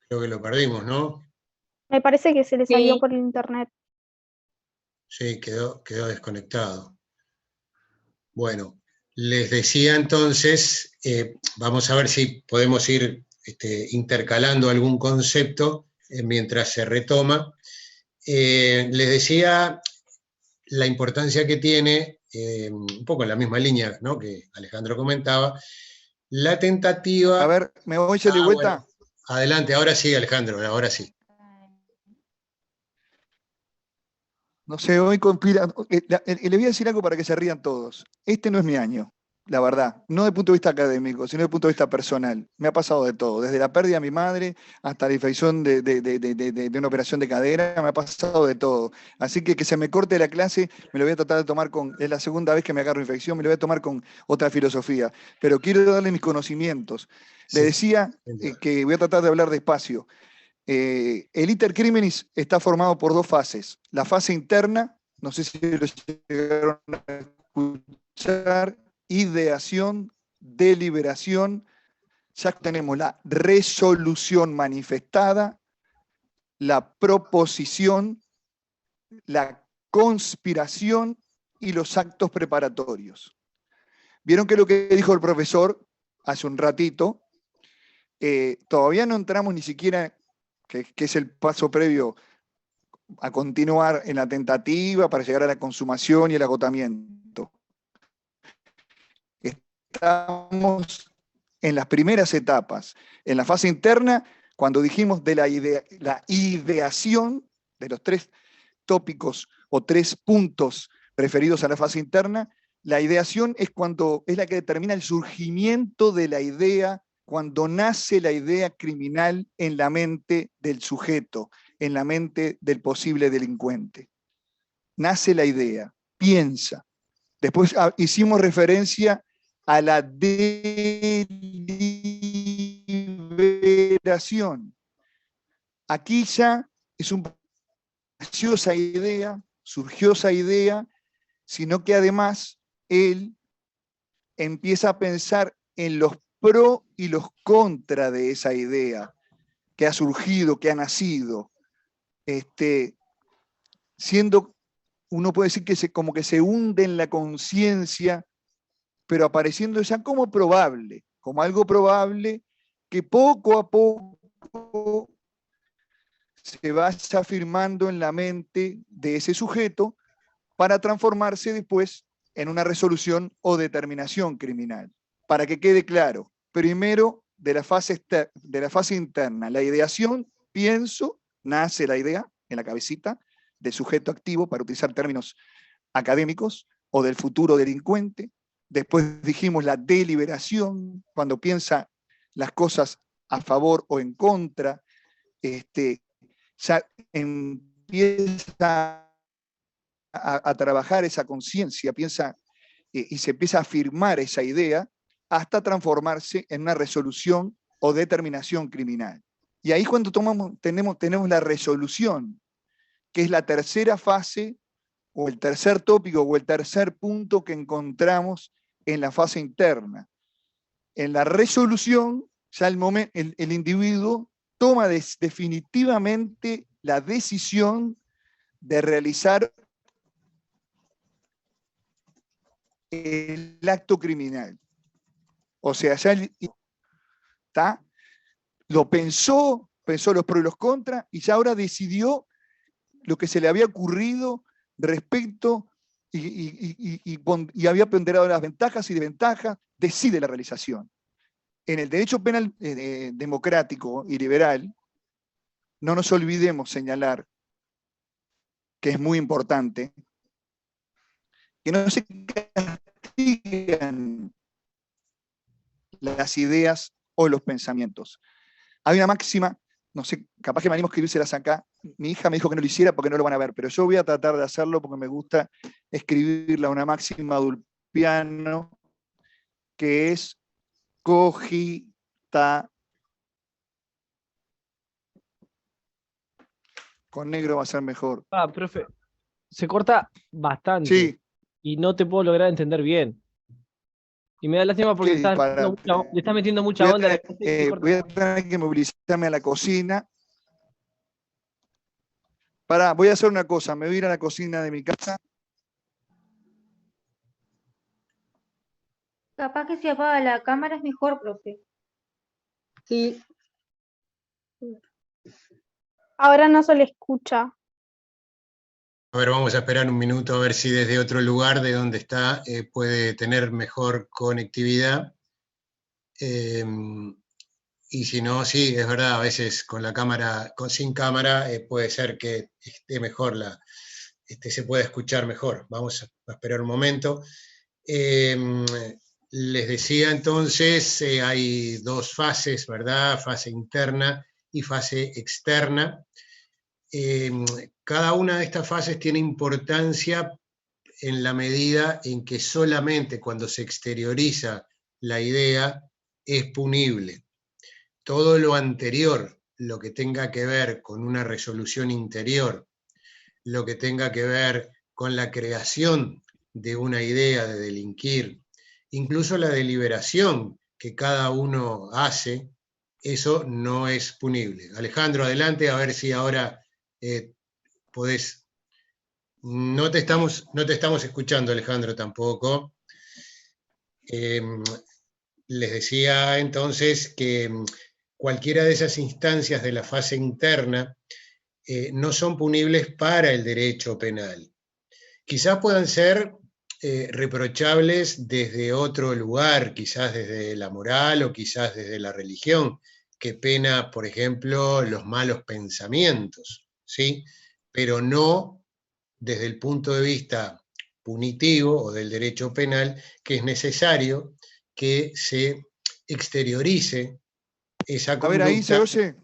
Creo que lo perdimos, ¿no? Me parece que se le salió Sí. por el internet. Sí, quedó desconectado. Bueno, les decía entonces, vamos a ver si podemos ir intercalando algún concepto mientras se retoma. Les decía la importancia que tiene, un poco en la misma línea, ¿no?, que Alejandro comentaba, la tentativa. A ver, ¿me voy ya de vuelta? Bueno, adelante, ahora sí, Alejandro, ahora sí. No sé, hoy conspira. Le voy a decir algo para que se rían todos. Este no es mi año, la verdad. No desde el punto de vista académico, sino desde el punto de vista personal. Me ha pasado de todo. Desde la pérdida de mi madre hasta la infección de una operación de cadera, me ha pasado de todo. Así que se me corte la clase, me lo voy a tratar de tomar con. Es la segunda vez que me agarro infección, me lo voy a tomar con otra filosofía. Pero quiero darle mis conocimientos. Le Sí, decía que voy a tratar de hablar despacio. El iter criminis está formado por dos fases. La fase interna, no sé si lo llegaron a escuchar, ideación, deliberación. Ya tenemos la resolución manifestada, la proposición, la conspiración y los actos preparatorios. Vieron que lo que dijo el profesor hace un ratito, todavía no entramos ni siquiera, que es el paso previo a continuar en la tentativa para llegar a la consumación y el agotamiento. Estamos en las primeras etapas. En la fase interna, cuando dijimos de la ideación, de los tres tópicos o tres puntos referidos a la fase interna, la ideación es la que determina el surgimiento de la idea, cuando nace la idea criminal en la mente del sujeto, en la mente del posible delincuente. Nace la idea, piensa. Después hicimos referencia a la deliberación. Aquí ya es surgió esa idea, sino que además él empieza a pensar en los pro y los contra de esa idea que ha surgido, que ha nacido, siendo, uno puede decir que como que se hunde en la conciencia, pero apareciendo ya como probable, como algo probable que poco a poco se vaya afirmando en la mente de ese sujeto para transformarse después en una resolución o determinación criminal. Para que quede claro, primero de la fase interna, la ideación, pienso, nace la idea en la cabecita del sujeto activo, para utilizar términos académicos, o del futuro delincuente. Después dijimos la deliberación, cuando piensa las cosas a favor o en contra, ya empieza a trabajar esa conciencia, piensa y se empieza a afirmar esa idea hasta transformarse en una resolución o determinación criminal. Y ahí cuando tenemos la resolución, que es la tercera fase, o el tercer tópico, o el tercer punto que encontramos en la fase interna. En la resolución, ya el individuo toma definitivamente la decisión de realizar el acto criminal. O sea, ya lo pensó los pros y los contras, y ya ahora decidió lo que se le había ocurrido respecto y había ponderado las ventajas y desventajas, decide la realización. En el derecho penal democrático y liberal, no nos olvidemos señalar, que es muy importante, que no se castigan las ideas o los pensamientos. Hay una máxima, no sé, capaz que me animo a escribírselas acá. Mi hija me dijo que no lo hiciera porque no lo van a ver, pero yo voy a tratar de hacerlo porque me gusta escribirla, una máxima de Ulpiano, que es cogita. Con negro va a ser mejor. Profe, se corta bastante. Sí. Y no te puedo lograr entender bien. Y me da lástima porque ¿Qué disparate? le estás metiendo mucha onda. Voy a tener que movilizarme a la cocina. Voy a hacer una cosa, me voy a ir a la cocina de mi casa. Capaz que si apaga la cámara es mejor, profe. Sí. Ahora no se le escucha. A ver, vamos a esperar un minuto a ver si desde otro lugar de donde está puede tener mejor conectividad. Y si no, sí, es verdad, a veces con la cámara, sin cámara, puede ser que esté mejor se pueda escuchar mejor. Vamos a esperar un momento. Les decía entonces, hay dos fases, ¿verdad? Fase interna y fase externa. Cada una de estas fases tiene importancia en la medida en que solamente cuando se exterioriza la idea es punible. Todo lo anterior, lo que tenga que ver con una resolución interior, lo que tenga que ver con la creación de una idea de delinquir, incluso la deliberación que cada uno hace, eso no es punible. Alejandro, adelante, a ver si ahora podés. No te estamos escuchando, Alejandro, tampoco. Les decía entonces que cualquiera de esas instancias de la fase interna no son punibles para el derecho penal. Quizás puedan ser reprochables desde otro lugar, quizás desde la moral o quizás desde la religión, que pena, por ejemplo, los malos pensamientos, ¿sí? Pero no desde el punto de vista punitivo o del derecho penal, que es necesario que se exteriorice esa conducta. A ver, ¿ahí se oye?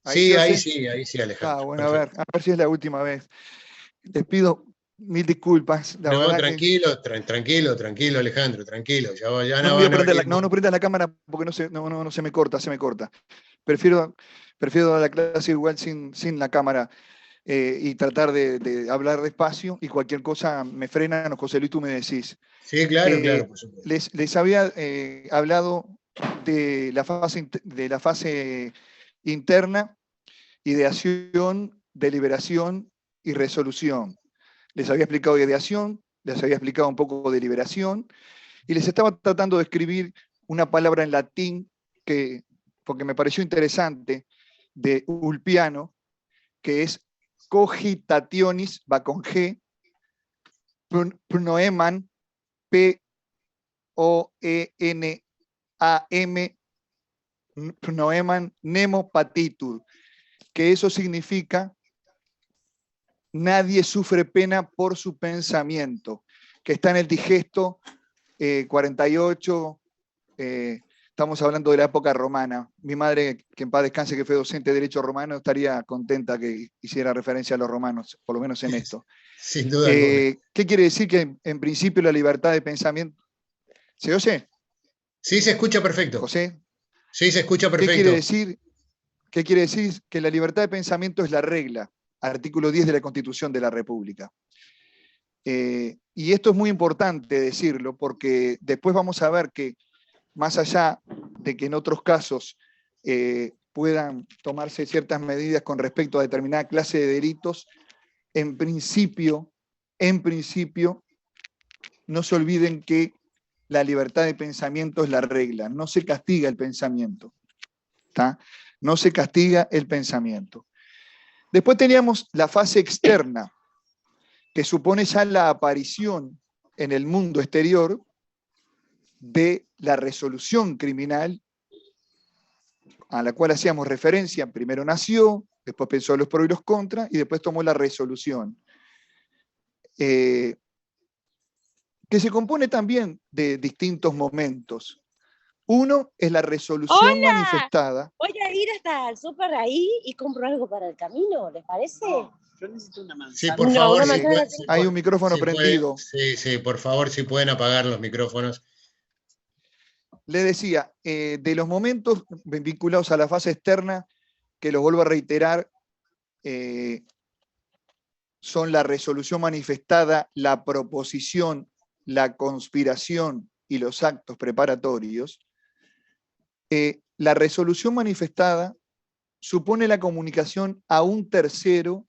Sí, ahí sí, Alejandro. Bueno, a ver si es la última vez. Les pido mil disculpas. La no, verdad tranquilo, tranquilo, Alejandro, tranquilo. Ya no, no prendas la cámara porque no se me corta. Prefiero dar la clase igual sin la cámara y tratar de hablar despacio, y cualquier cosa me frenan, o José Luis, tú me decís. Sí, claro, por supuesto. Les había hablado de la fase interna: ideación, deliberación y resolución. Les había explicado ideación, les había explicado un poco de deliberación, y les estaba tratando de escribir una palabra en latín porque me pareció interesante, de Ulpiano, que es cogitationis, va con G, pnoeman, P-O-E-N-A-M, pnoeman nemo patitur, que eso significa nadie sufre pena por su pensamiento, que está en el digesto 48, estamos hablando de la época romana. Mi madre, que en paz descanse, que fue docente de Derecho Romano, estaría contenta que hiciera referencia a los romanos, por lo menos en esto. Sin duda. ¿Qué quiere decir? Que en principio la libertad de pensamiento... ¿Se oye? Sí, se escucha perfecto. ¿José? Sí, se escucha perfecto. ¿Qué quiere decir? Que la libertad de pensamiento es la regla, artículo 10 de la Constitución de la República. Y esto es muy importante decirlo, porque después vamos a ver que, más allá de que en otros casos puedan tomarse ciertas medidas con respecto a determinada clase de delitos, en principio, no se olviden que la libertad de pensamiento es la regla, no se castiga el pensamiento. ¿Tá? No se castiga el pensamiento. Después teníamos la fase externa, que supone ya la aparición en el mundo exterior de la resolución criminal, a la cual hacíamos referencia. Primero nació, después pensó los pros y los contras, y después tomó la resolución. Que se compone también de distintos momentos. Uno es la resolución manifestada. Voy a ir hasta el súper ahí y compro algo para el camino, ¿les parece? Yo necesito una manzana. Sí, por favor. Hay un micrófono prendido. Sí, por favor, si pueden apagar los micrófonos. Le decía, de los momentos vinculados a la fase externa, que los vuelvo a reiterar, son la resolución manifestada, la proposición, la conspiración y los actos preparatorios, la resolución manifestada supone la comunicación a un tercero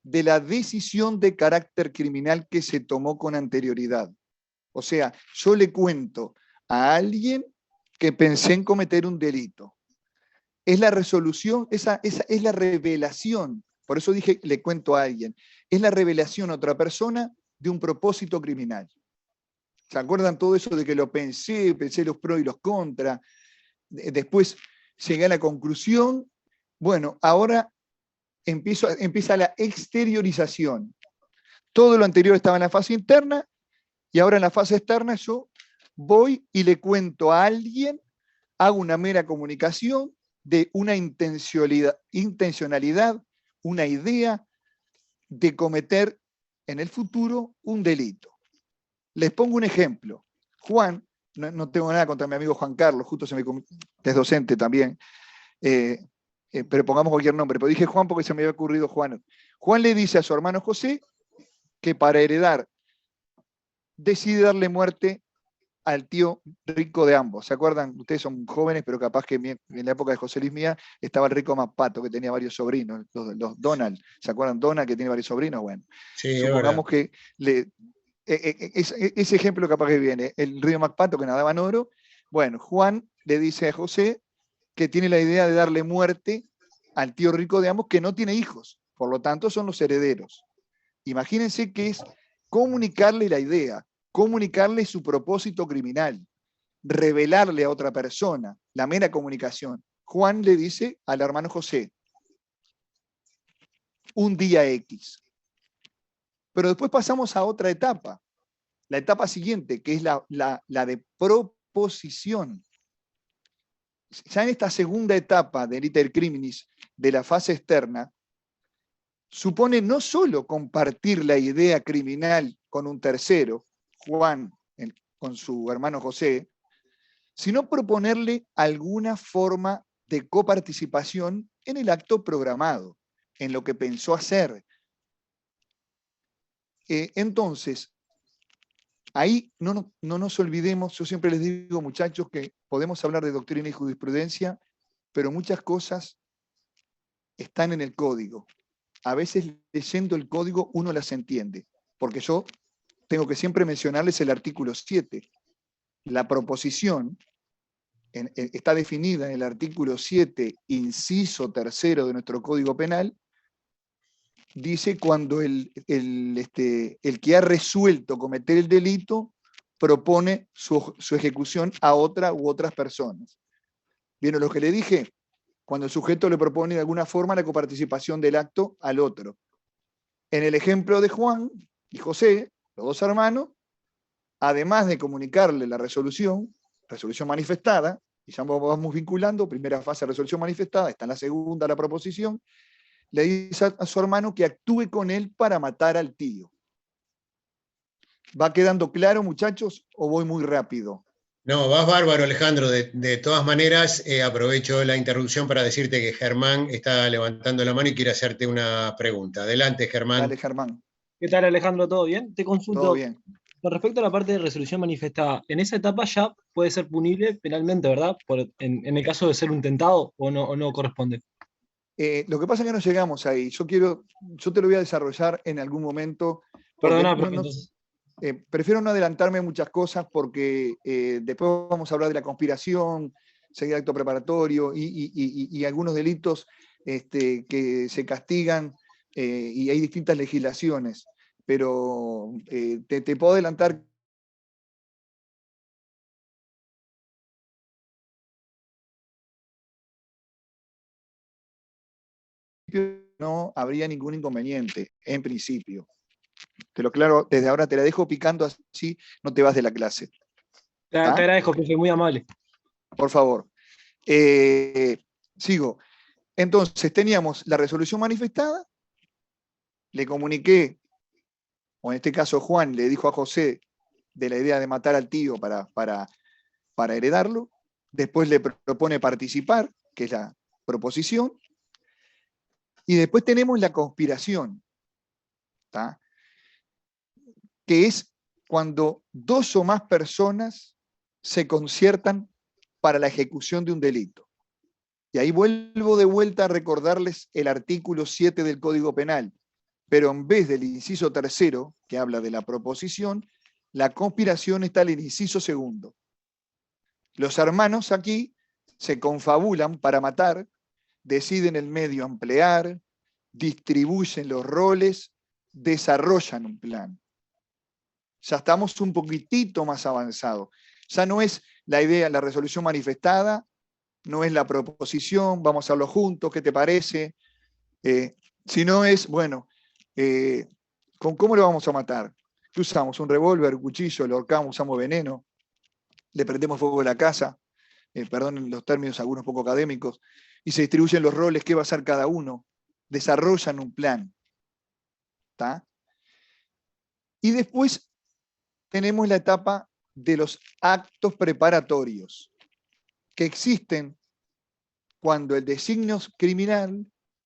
de la decisión de carácter criminal que se tomó con anterioridad. O sea, yo le cuento a alguien que pensé en cometer un delito. Es la resolución, esa es la revelación, por eso dije le cuento a alguien, es la revelación a otra persona de un propósito criminal. ¿Se acuerdan todo eso de que lo pensé los pros y los contras? Después llegué a la conclusión. Bueno, ahora empieza la exteriorización. Todo lo anterior estaba en la fase interna y ahora en la fase externa yo voy y le cuento a alguien, hago una mera comunicación de una intencionalidad, una idea de cometer en el futuro un delito. Les pongo un ejemplo. Juan, no tengo nada contra mi amigo Juan Carlos, justo es docente también, pero pongamos cualquier nombre, pero dije Juan porque se me había ocurrido Juan. Juan le dice a su hermano José que para heredar decide darle muerte al tío rico de ambos. ¿Se acuerdan? Ustedes son jóvenes, pero capaz que en la época de José Luis Mía estaba el rico más pato, que tenía varios sobrinos, los Donald. ¿Se acuerdan? Donald, que tiene varios sobrinos. Bueno, Sí, supongamos que ese ejemplo capaz que viene, el río Macpato que nadaba en oro. Bueno, Juan le dice a José que tiene la idea de darle muerte al tío rico de ambos, que no tiene hijos, por lo tanto son los herederos. Imagínense que es comunicarle la idea, comunicarle su propósito criminal, revelarle a otra persona, la mera comunicación. Juan le dice al hermano José, un día X. Pero después pasamos a otra etapa, la etapa siguiente, que es la de proposición. Ya en esta segunda etapa del iter criminis, de la fase externa, supone no solo compartir la idea criminal con un tercero, Juan con su hermano José, sino proponerle alguna forma de coparticipación en el acto programado, en lo que pensó hacer. Entonces, ahí no nos olvidemos, yo siempre les digo, muchachos, que podemos hablar de doctrina y jurisprudencia, pero muchas cosas están en el código. A veces leyendo el código uno las entiende, porque yo tengo que siempre mencionarles el artículo 7. La proposición está definida en el artículo 7, inciso 3 de nuestro Código Penal, dice cuando el que ha resuelto cometer el delito propone su ejecución a otra u otras personas. ¿Vieron lo que le dije? Cuando el sujeto le propone de alguna forma la coparticipación del acto al otro. En el ejemplo de Juan y José, los dos hermanos, además de comunicarle la resolución manifestada, y ya vamos vinculando, primera fase de resolución manifestada, está en la segunda la proposición, le dice a su hermano que actúe con él para matar al tío. ¿Va quedando claro, muchachos, o voy muy rápido? No, vas bárbaro, Alejandro. De todas maneras, aprovecho la interrupción para decirte que Germán está levantando la mano y quiere hacerte una pregunta. Adelante, Germán. Dale, Germán. ¿Qué tal, Alejandro? ¿Todo bien? Te consulto. Todo bien. Con respecto a la parte de resolución manifestada, en esa etapa ya puede ser punible penalmente, ¿verdad? En el caso de ser un tentado o no corresponde. Lo que pasa es que no llegamos ahí. Yo te lo voy a desarrollar en algún momento. Perdona, profe, entonces. Prefiero no adelantarme muchas cosas porque después vamos a hablar de la conspiración, seguir acto preparatorio y algunos delitos que se castigan y hay distintas legislaciones. Pero te puedo adelantar que no habría ningún inconveniente, en principio. Te lo aclaro, desde ahora te la dejo picando así, no te vas de la clase. Te agradezco, profe, muy amable. Por favor. Sigo. Entonces, teníamos la resolución manifestada, le comuniqué, o en este caso Juan le dijo a José de la idea de matar al tío para heredarlo, después le propone participar, que es la proposición, y después tenemos la conspiración, ¿tá? Que es cuando dos o más personas se conciertan para la ejecución de un delito. Y ahí vuelvo de vuelta a recordarles el artículo 7 del Código Penal, pero en vez del inciso tercero, que habla de la proposición, la conspiración está en el inciso segundo. Los hermanos aquí se confabulan para matar, deciden el medio a emplear, distribuyen los roles, desarrollan un plan. Ya estamos un poquitito más avanzados. Ya no es la idea, la resolución manifestada, no es la proposición, vamos a hacerlo juntos, ¿qué te parece? Sino es, bueno, ¿cómo lo vamos a matar? ¿Qué usamos? ¿Un revólver, un cuchillo, lo ahorcamos, usamos veneno? ¿Le prendemos fuego a la casa? Perdonen los términos algunos poco académicos. Y se distribuyen los roles, ¿qué va a hacer cada uno? Desarrollan un plan. ¿Tá? Y después tenemos la etapa de los actos preparatorios, que existen cuando el designio criminal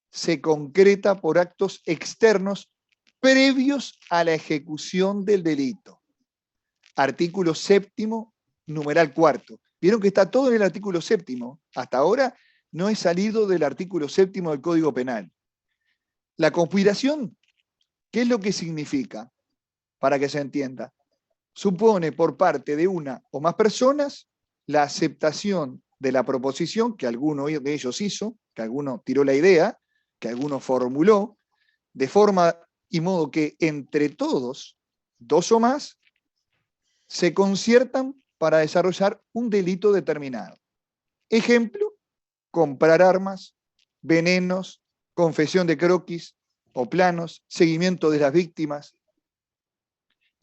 se concreta por actos externos previos a la ejecución del delito. Artículo 7º, numeral 4. Vieron que está todo en el artículo 7º. Hasta ahora no he salido del artículo 7º del Código Penal. La conspiración, ¿qué es lo que significa? Para que se entienda. Supone por parte de una o más personas la aceptación de la proposición que alguno de ellos hizo, que alguno tiró la idea, que alguno formuló, de forma y modo que entre todos, dos o más, se conciertan para desarrollar un delito determinado. Ejemplo, comprar armas, venenos, confesión de croquis o planos, seguimiento de las víctimas.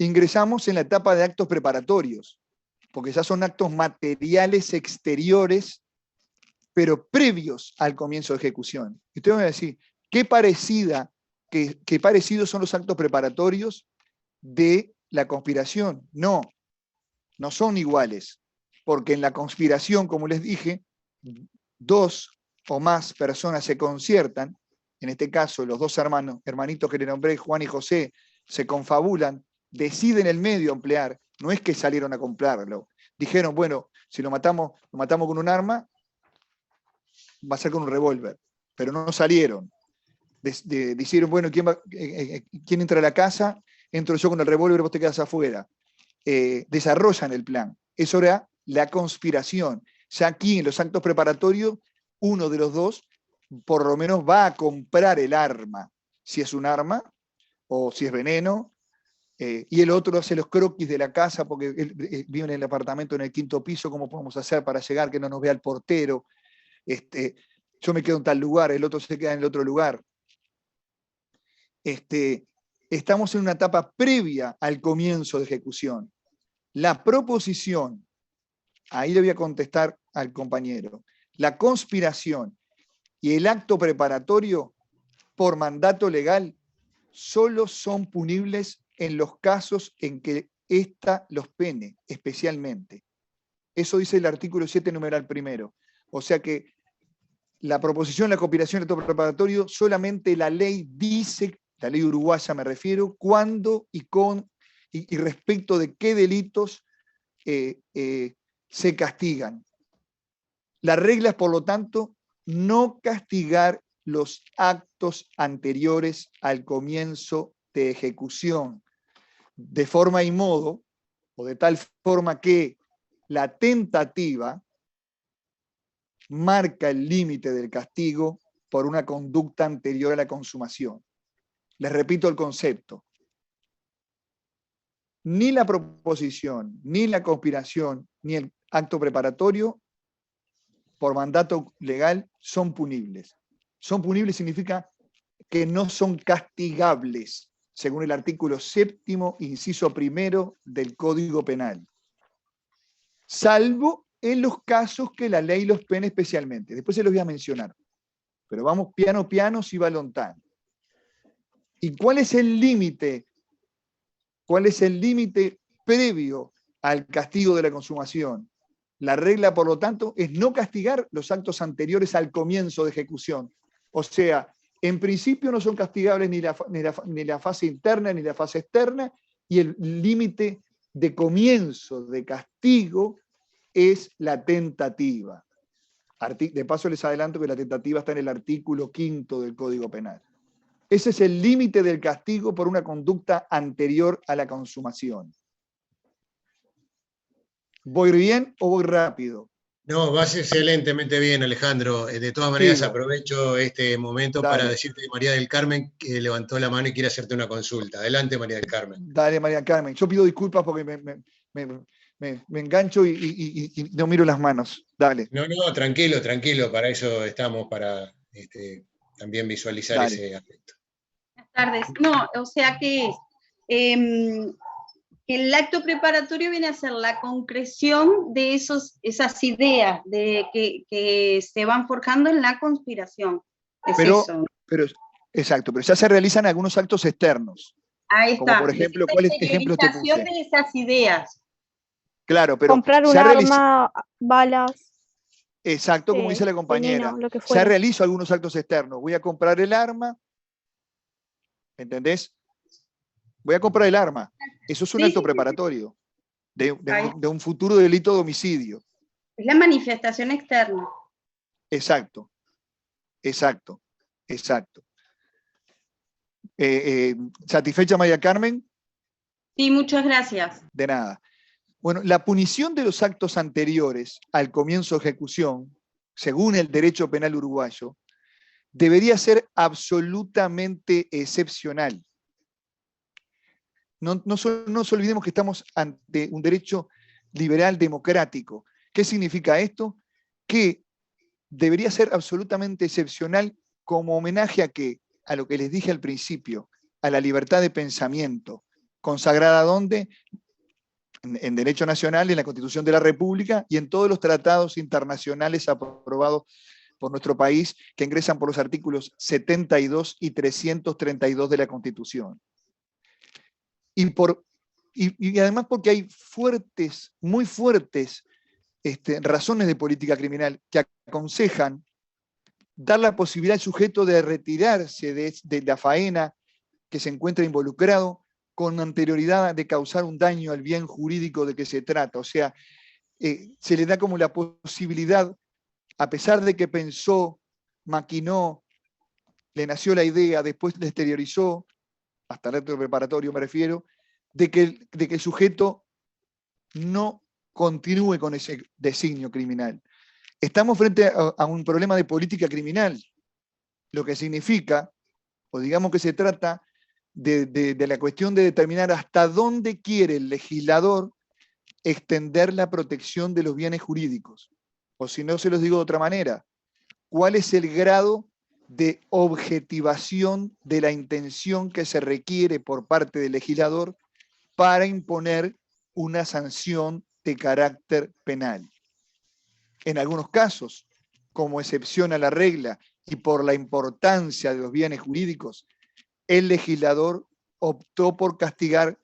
Ingresamos en la etapa de actos preparatorios, porque ya son actos materiales exteriores, pero previos al comienzo de ejecución. Y ustedes van a decir, ¿qué parecidos son los actos preparatorios de la conspiración? No, no son iguales, porque en la conspiración, como les dije, dos o más personas se conciertan, en este caso los dos hermanitos que le nombré, Juan y José, se confabulan, deciden el medio a emplear, no es que salieron a comprarlo. Dijeron, bueno, si lo matamos con un arma, va a ser con un revólver, pero no salieron. Dijeron, bueno, ¿quién entra a la casa? Entro yo con el revólver, vos te quedas afuera. Desarrollan el plan. Eso era la conspiración. Ya aquí en los actos preparatorios, uno de los dos por lo menos va a comprar el arma, si es un arma o si es veneno, y el otro hace los croquis de la casa porque él vive en el apartamento en el 5º piso, ¿cómo podemos hacer para llegar que no nos vea el portero? Yo me quedo en tal lugar, el otro se queda en el otro lugar. Estamos en una etapa previa al comienzo de ejecución. La proposición, ahí le voy a contestar al compañero, la conspiración y el acto preparatorio por mandato legal solo son punibles en los casos en que ésta los pene, especialmente. Eso dice el artículo 7, numeral 1. O sea que la proposición, la conspiración y el acto preparatorio, solamente la ley dice, la ley uruguaya me refiero, cuándo y respecto de qué delitos se castigan. La regla es, por lo tanto, no castigar los actos anteriores al comienzo de ejecución, de forma y modo, o de tal forma que la tentativa marca el límite del castigo por una conducta anterior a la consumación. Les repito el concepto. Ni la proposición, ni la conspiración, ni el acto preparatorio por mandato legal son punibles. Son punibles significa que no son castigables, según el artículo 7, inciso 1 del Código Penal. Salvo en los casos que la ley los pene especialmente. Después se los voy a mencionar. Pero vamos piano piano, si va lontano. ¿Y cuál es el límite? ¿Cuál es el límite previo al castigo de la consumación? La regla, por lo tanto, es no castigar los actos anteriores al comienzo de ejecución. O sea, en principio no son castigables ni la fase interna ni la fase externa, y el límite de comienzo de castigo es la tentativa. De paso les adelanto que la tentativa está en el artículo 5º del Código Penal. Ese es el límite del castigo por una conducta anterior a la consumación. ¿Voy bien o voy rápido? No, vas excelentemente bien, Alejandro. De todas maneras, Sigo. aprovecho este momento Dale. para decirte que María del Carmen que levantó la mano y quiere hacerte una consulta. Adelante, María del Carmen. Dale, María Carmen. Yo pido disculpas porque me engancho y no miro las manos. Dale. No, tranquilo, tranquilo. Para eso estamos, para también visualizar Dale. ese aspecto. Buenas tardes. No, o sea que el acto preparatorio viene a ser la concreción de esas ideas que se van forjando en la conspiración. Exacto, pero ya se realizan algunos actos externos. Ahí está. Como por ejemplo, ¿cuáles ejemplos te puse? De esas ideas. Claro, pero comprar un arma, balas. Exacto, como dice la compañera. Veneno, lo que ya realizo algunos actos externos. Voy a comprar el arma. ¿Entendés? Voy a comprar el arma. Eso es un acto preparatorio de un futuro delito de homicidio. Es la manifestación externa. Exacto. ¿Satisfecha, María Carmen? Sí, muchas gracias. De nada. Bueno, la punición de los actos anteriores al comienzo de ejecución, según el derecho penal uruguayo, debería ser absolutamente excepcional. No nos olvidemos que estamos ante un derecho liberal democrático. ¿Qué significa esto? Que debería ser absolutamente excepcional como homenaje a ¿qué? A lo que les dije al principio, a la libertad de pensamiento, consagrada ¿dónde? En Derecho Nacional, en la Constitución de la República y en todos los tratados internacionales aprobados por nuestro país que ingresan por los artículos 72 y 332 de la Constitución. Y además porque hay muy fuertes razones de política criminal que aconsejan dar la posibilidad al sujeto de retirarse de la faena que se encuentra involucrado con anterioridad de causar un daño al bien jurídico de que se trata. O sea, se le da como la posibilidad, a pesar de que pensó, maquinó, le nació la idea, después la exteriorizó, hasta el acto preparatorio me refiero, de que el sujeto no continúe con ese designio criminal. Estamos frente a un problema de política criminal, lo que significa, o digamos que se trata de la cuestión de determinar hasta dónde quiere el legislador extender la protección de los bienes jurídicos. O si no se los digo de otra manera, ¿cuál es el grado de objetivación de la intención que se requiere por parte del legislador para imponer una sanción de carácter penal? En algunos casos, como excepción a la regla y por la importancia de los bienes jurídicos, el legislador optó por castigar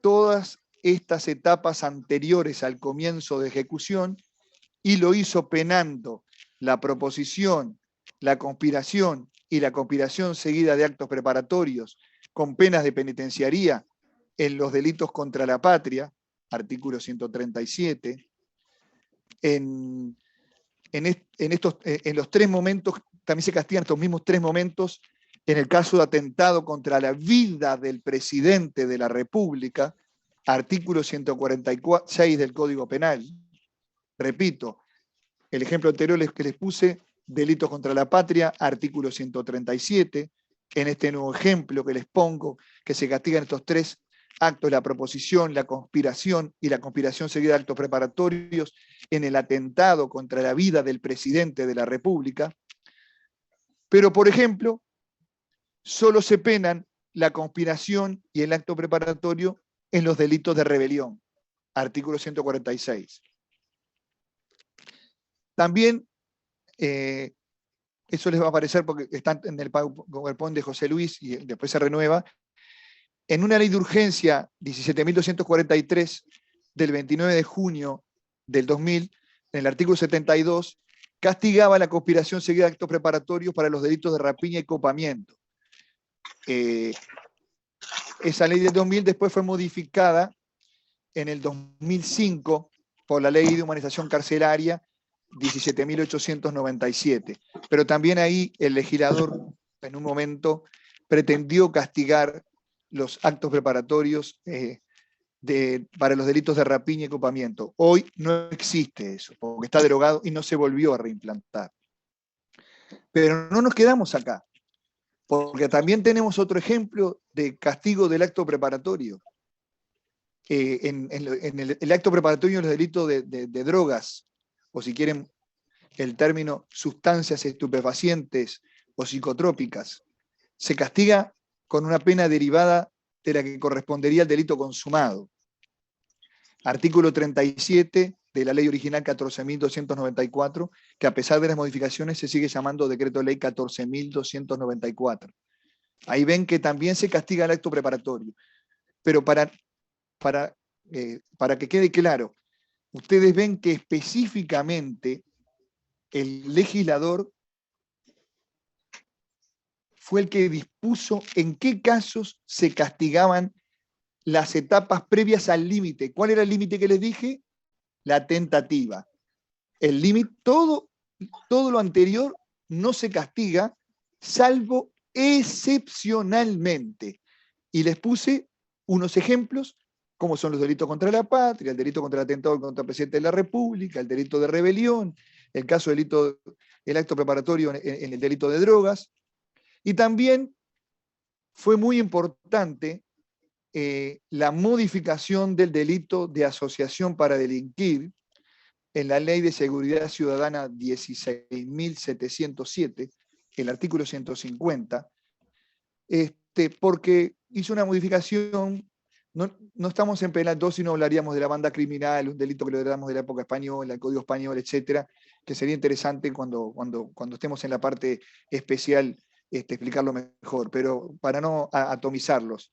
todas estas etapas anteriores al comienzo de ejecución y lo hizo penando la proposición, la conspiración y la conspiración seguida de actos preparatorios con penas de penitenciaría en los delitos contra la patria, artículo 137. En los 3 momentos, también se castigan estos mismos 3 momentos en el caso de atentado contra la vida del presidente de la República, artículo 146 del Código Penal. Repito, el ejemplo anterior que les puse, delitos contra la patria, artículo 137. En este nuevo ejemplo que les pongo, que se castigan estos 3 actos, la proposición, la conspiración y la conspiración seguida de actos preparatorios en el atentado contra la vida del presidente de la República. Pero, por ejemplo, solo se penan la conspiración y el acto preparatorio en los delitos de rebelión, artículo 146. También, eso les va a aparecer porque están en el PowerPoint de José Luis y después se renueva, en una ley de urgencia 17.243 del 29 de junio del 2000, en el artículo 72, castigaba la conspiración seguida de actos preparatorios para los delitos de rapiña y copamiento. Esa ley del 2000 después fue modificada en el 2005 por la Ley de Humanización Carcelaria 17.897. Pero también ahí el legislador en un momento pretendió castigar los actos preparatorios para los delitos de rapiña y copamiento. Hoy no existe eso, porque está derogado y no se volvió a reimplantar. Pero no nos quedamos acá, porque también tenemos otro ejemplo de castigo del acto preparatorio. En el acto preparatorio de los delitos de drogas, o si quieren el término sustancias estupefacientes o psicotrópicas, se castiga con una pena derivada de la que correspondería al delito consumado. Artículo 37 de la ley original 14.294, que a pesar de las modificaciones se sigue llamando Decreto Ley 14.294. Ahí ven que también se castiga el acto preparatorio. Pero para que quede claro, ustedes ven que específicamente el legislador fue el que dispuso en qué casos se castigaban las etapas previas al límite. ¿Cuál era el límite que les dije? La tentativa. El límite, todo lo anterior no se castiga, salvo excepcionalmente. Y les puse unos ejemplos, como son los delitos contra la patria, el delito contra el atentado contra el presidente de la República, el delito de rebelión, el caso del delito, el acto preparatorio en el delito de drogas. Y también fue muy importante la modificación del delito de asociación para delinquir en la Ley de Seguridad Ciudadana 16.707, el artículo 150, porque hizo una modificación. No estamos en penal 2, sino hablaríamos de la banda criminal, un delito que lo heredamos de la época española, el Código Español, etcétera, que sería interesante cuando estemos en la parte especial explicarlo mejor, pero para no atomizarlos.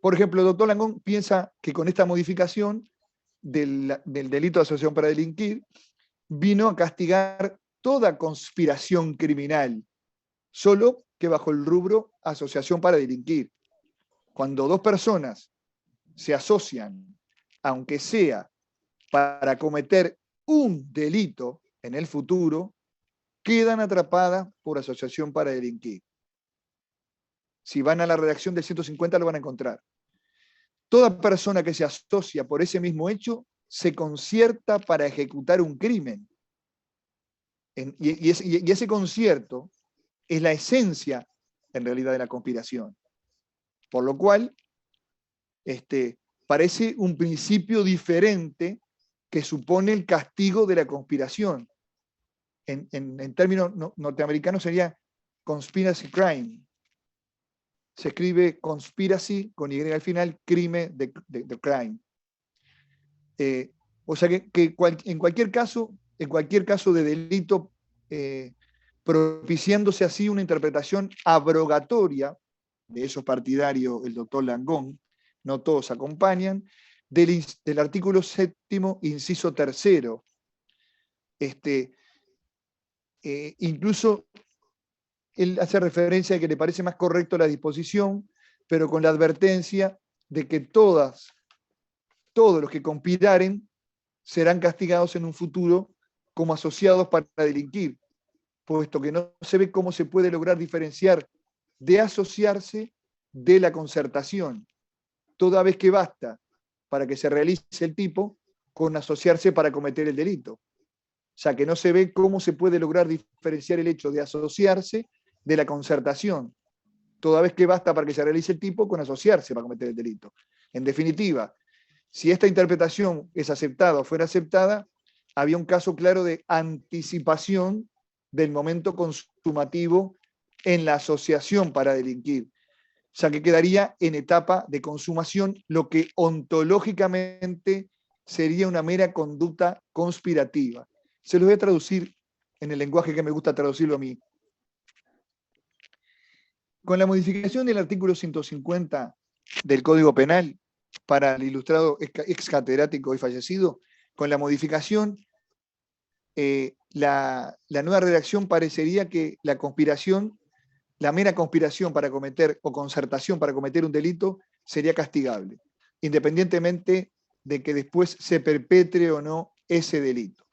Por ejemplo, el doctor Langón piensa que con esta modificación del delito de asociación para delinquir, vino a castigar toda conspiración criminal, solo que bajo el rubro asociación para delinquir. Cuando dos personas se asocian, aunque sea para cometer un delito en el futuro, quedan atrapadas por asociación para delinquir. Si van a la redacción del 150 lo van a encontrar. Toda persona que se asocia por ese mismo hecho se concierta para ejecutar un crimen. Y ese concierto es la esencia, en realidad, de la conspiración. Por lo cual, parece un principio diferente que supone el castigo de la conspiración. En términos norteamericanos sería conspiracy crime. Se escribe conspiracy con Y al final, crimen de crime. O sea que en cualquier caso de delito, propiciándose así una interpretación abrogatoria, de esos partidarios el doctor Langón, no todos acompañan, del artículo 7º, inciso 3º. Incluso él hace referencia a que le parece más correcto la disposición, pero con la advertencia de que todos los que conspiraren serán castigados en un futuro como asociados para delinquir, puesto que no se ve cómo se puede lograr diferenciar de asociarse de la concertación, toda vez que basta para que se realice el tipo con asociarse para cometer el delito. O sea que no se ve cómo se puede lograr diferenciar el hecho de asociarse de la concertación, toda vez que basta para que se realice el tipo con asociarse para cometer el delito. En definitiva, si esta interpretación es aceptada o fuera aceptada, había un caso claro de anticipación del momento consumativo en la asociación para delinquir, ya que quedaría en etapa de consumación lo que ontológicamente sería una mera conducta conspirativa. Se los voy a traducir en el lenguaje que me gusta traducirlo a mí. Con la modificación del artículo 150 del Código Penal, para el ilustrado ex catedrático y fallecido, con la modificación, la nueva redacción parecería que la conspiración, la mera conspiración para cometer o concertación para cometer un delito sería castigable, independientemente de que después se perpetre o no ese delito.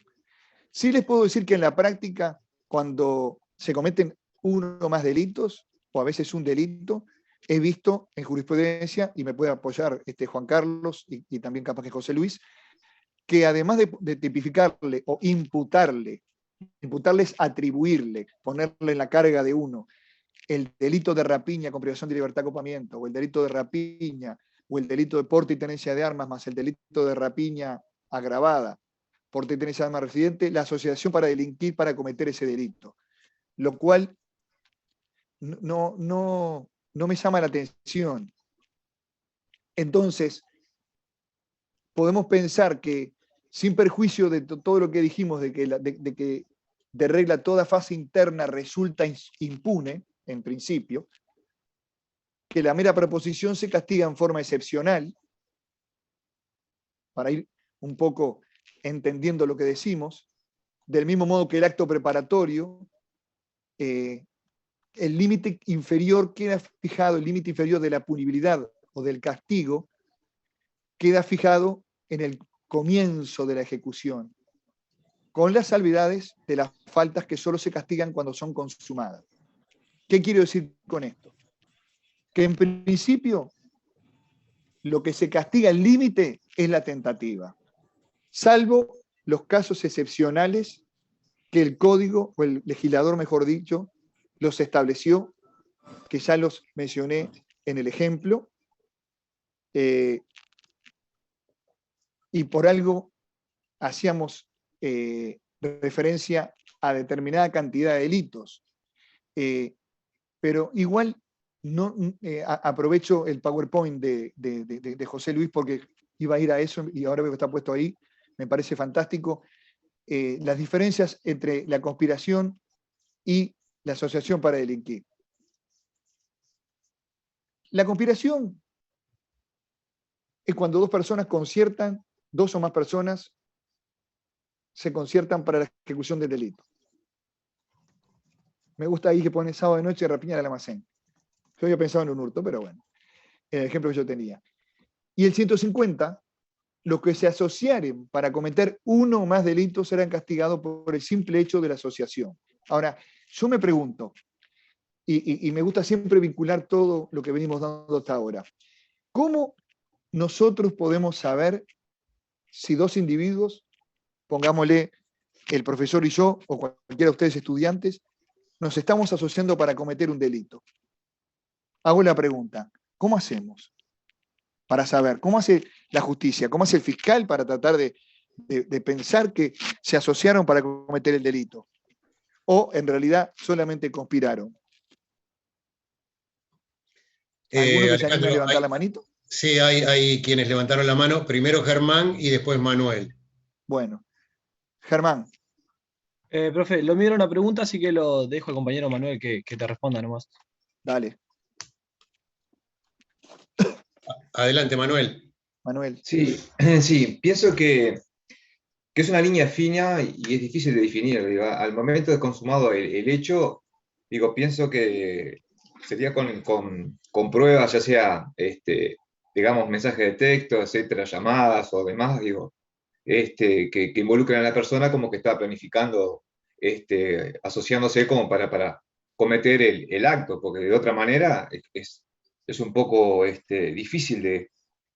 Sí les puedo decir que en la práctica, cuando se cometen uno o más delitos, o a veces un delito, he visto en jurisprudencia, y me puede apoyar Juan Carlos y también capaz que José Luis, que además de tipificarle o imputarle es atribuirle, ponerle en la carga de uno, el delito de rapiña con privación de libertad acopamiento, o el delito de rapiña, o el delito de porte y tenencia de armas, más el delito de rapiña agravada, porte y tenencia de armas residente, la asociación para delinquir para cometer ese delito. Lo cual no me llama la atención. Entonces, podemos pensar que, sin perjuicio de todo lo que dijimos, de que de regla toda fase interna resulta impune, en principio, que la mera proposición se castiga en forma excepcional, para ir un poco entendiendo lo que decimos, del mismo modo que el acto preparatorio, el límite inferior queda fijado, el límite inferior de la punibilidad o del castigo, queda fijado en el comienzo de la ejecución, con las salvedades de las faltas que solo se castigan cuando son consumadas. ¿Qué quiero decir con esto? Que en principio lo que se castiga el límite es la tentativa, salvo los casos excepcionales que el código, o el legislador mejor dicho, los estableció, que ya los mencioné en el ejemplo, y por algo hacíamos referencia a determinada cantidad de delitos. Pero igual aprovecho el PowerPoint de José Luis porque iba a ir a eso y ahora veo que está puesto ahí, me parece fantástico, las diferencias entre la conspiración y la asociación para delinquir. La conspiración es cuando dos personas conciertan, dos o más personas se conciertan para la ejecución del delito. Me gusta ahí que pone sábado de noche rapiña del almacén. Yo había pensado en un hurto, pero bueno, el ejemplo que yo tenía. Y el 150, los que se asociaren para cometer uno o más delitos serán castigados por el simple hecho de la asociación. Ahora, yo me pregunto, y me gusta siempre vincular todo lo que venimos dando hasta ahora, ¿cómo nosotros podemos saber si dos individuos, pongámosle el profesor y yo, o cualquiera de ustedes estudiantes, nos estamos asociando para cometer un delito? Hago la pregunta, ¿cómo hacemos para saber? ¿Cómo hace la justicia? ¿Cómo hace el fiscal para tratar de pensar que se asociaron para cometer el delito? ¿O en realidad solamente conspiraron? ¿Alguno que se anime a levantar la manito? Sí, hay quienes levantaron la mano, primero Germán y después Manuel. Bueno, Germán. Profe, lo mío era una pregunta, así que lo dejo al compañero Manuel que te responda nomás. Dale. Adelante, Manuel. Manuel. Sí, sí, pienso que es una línea fina y es difícil de definir. Digo, al momento de consumado el hecho, digo, pienso que sería con pruebas, ya sea, digamos, mensajes de texto, etcétera, llamadas o demás, digo, que involucren a la persona como que está planificando, asociándose como para cometer el acto, porque de otra manera es un poco difícil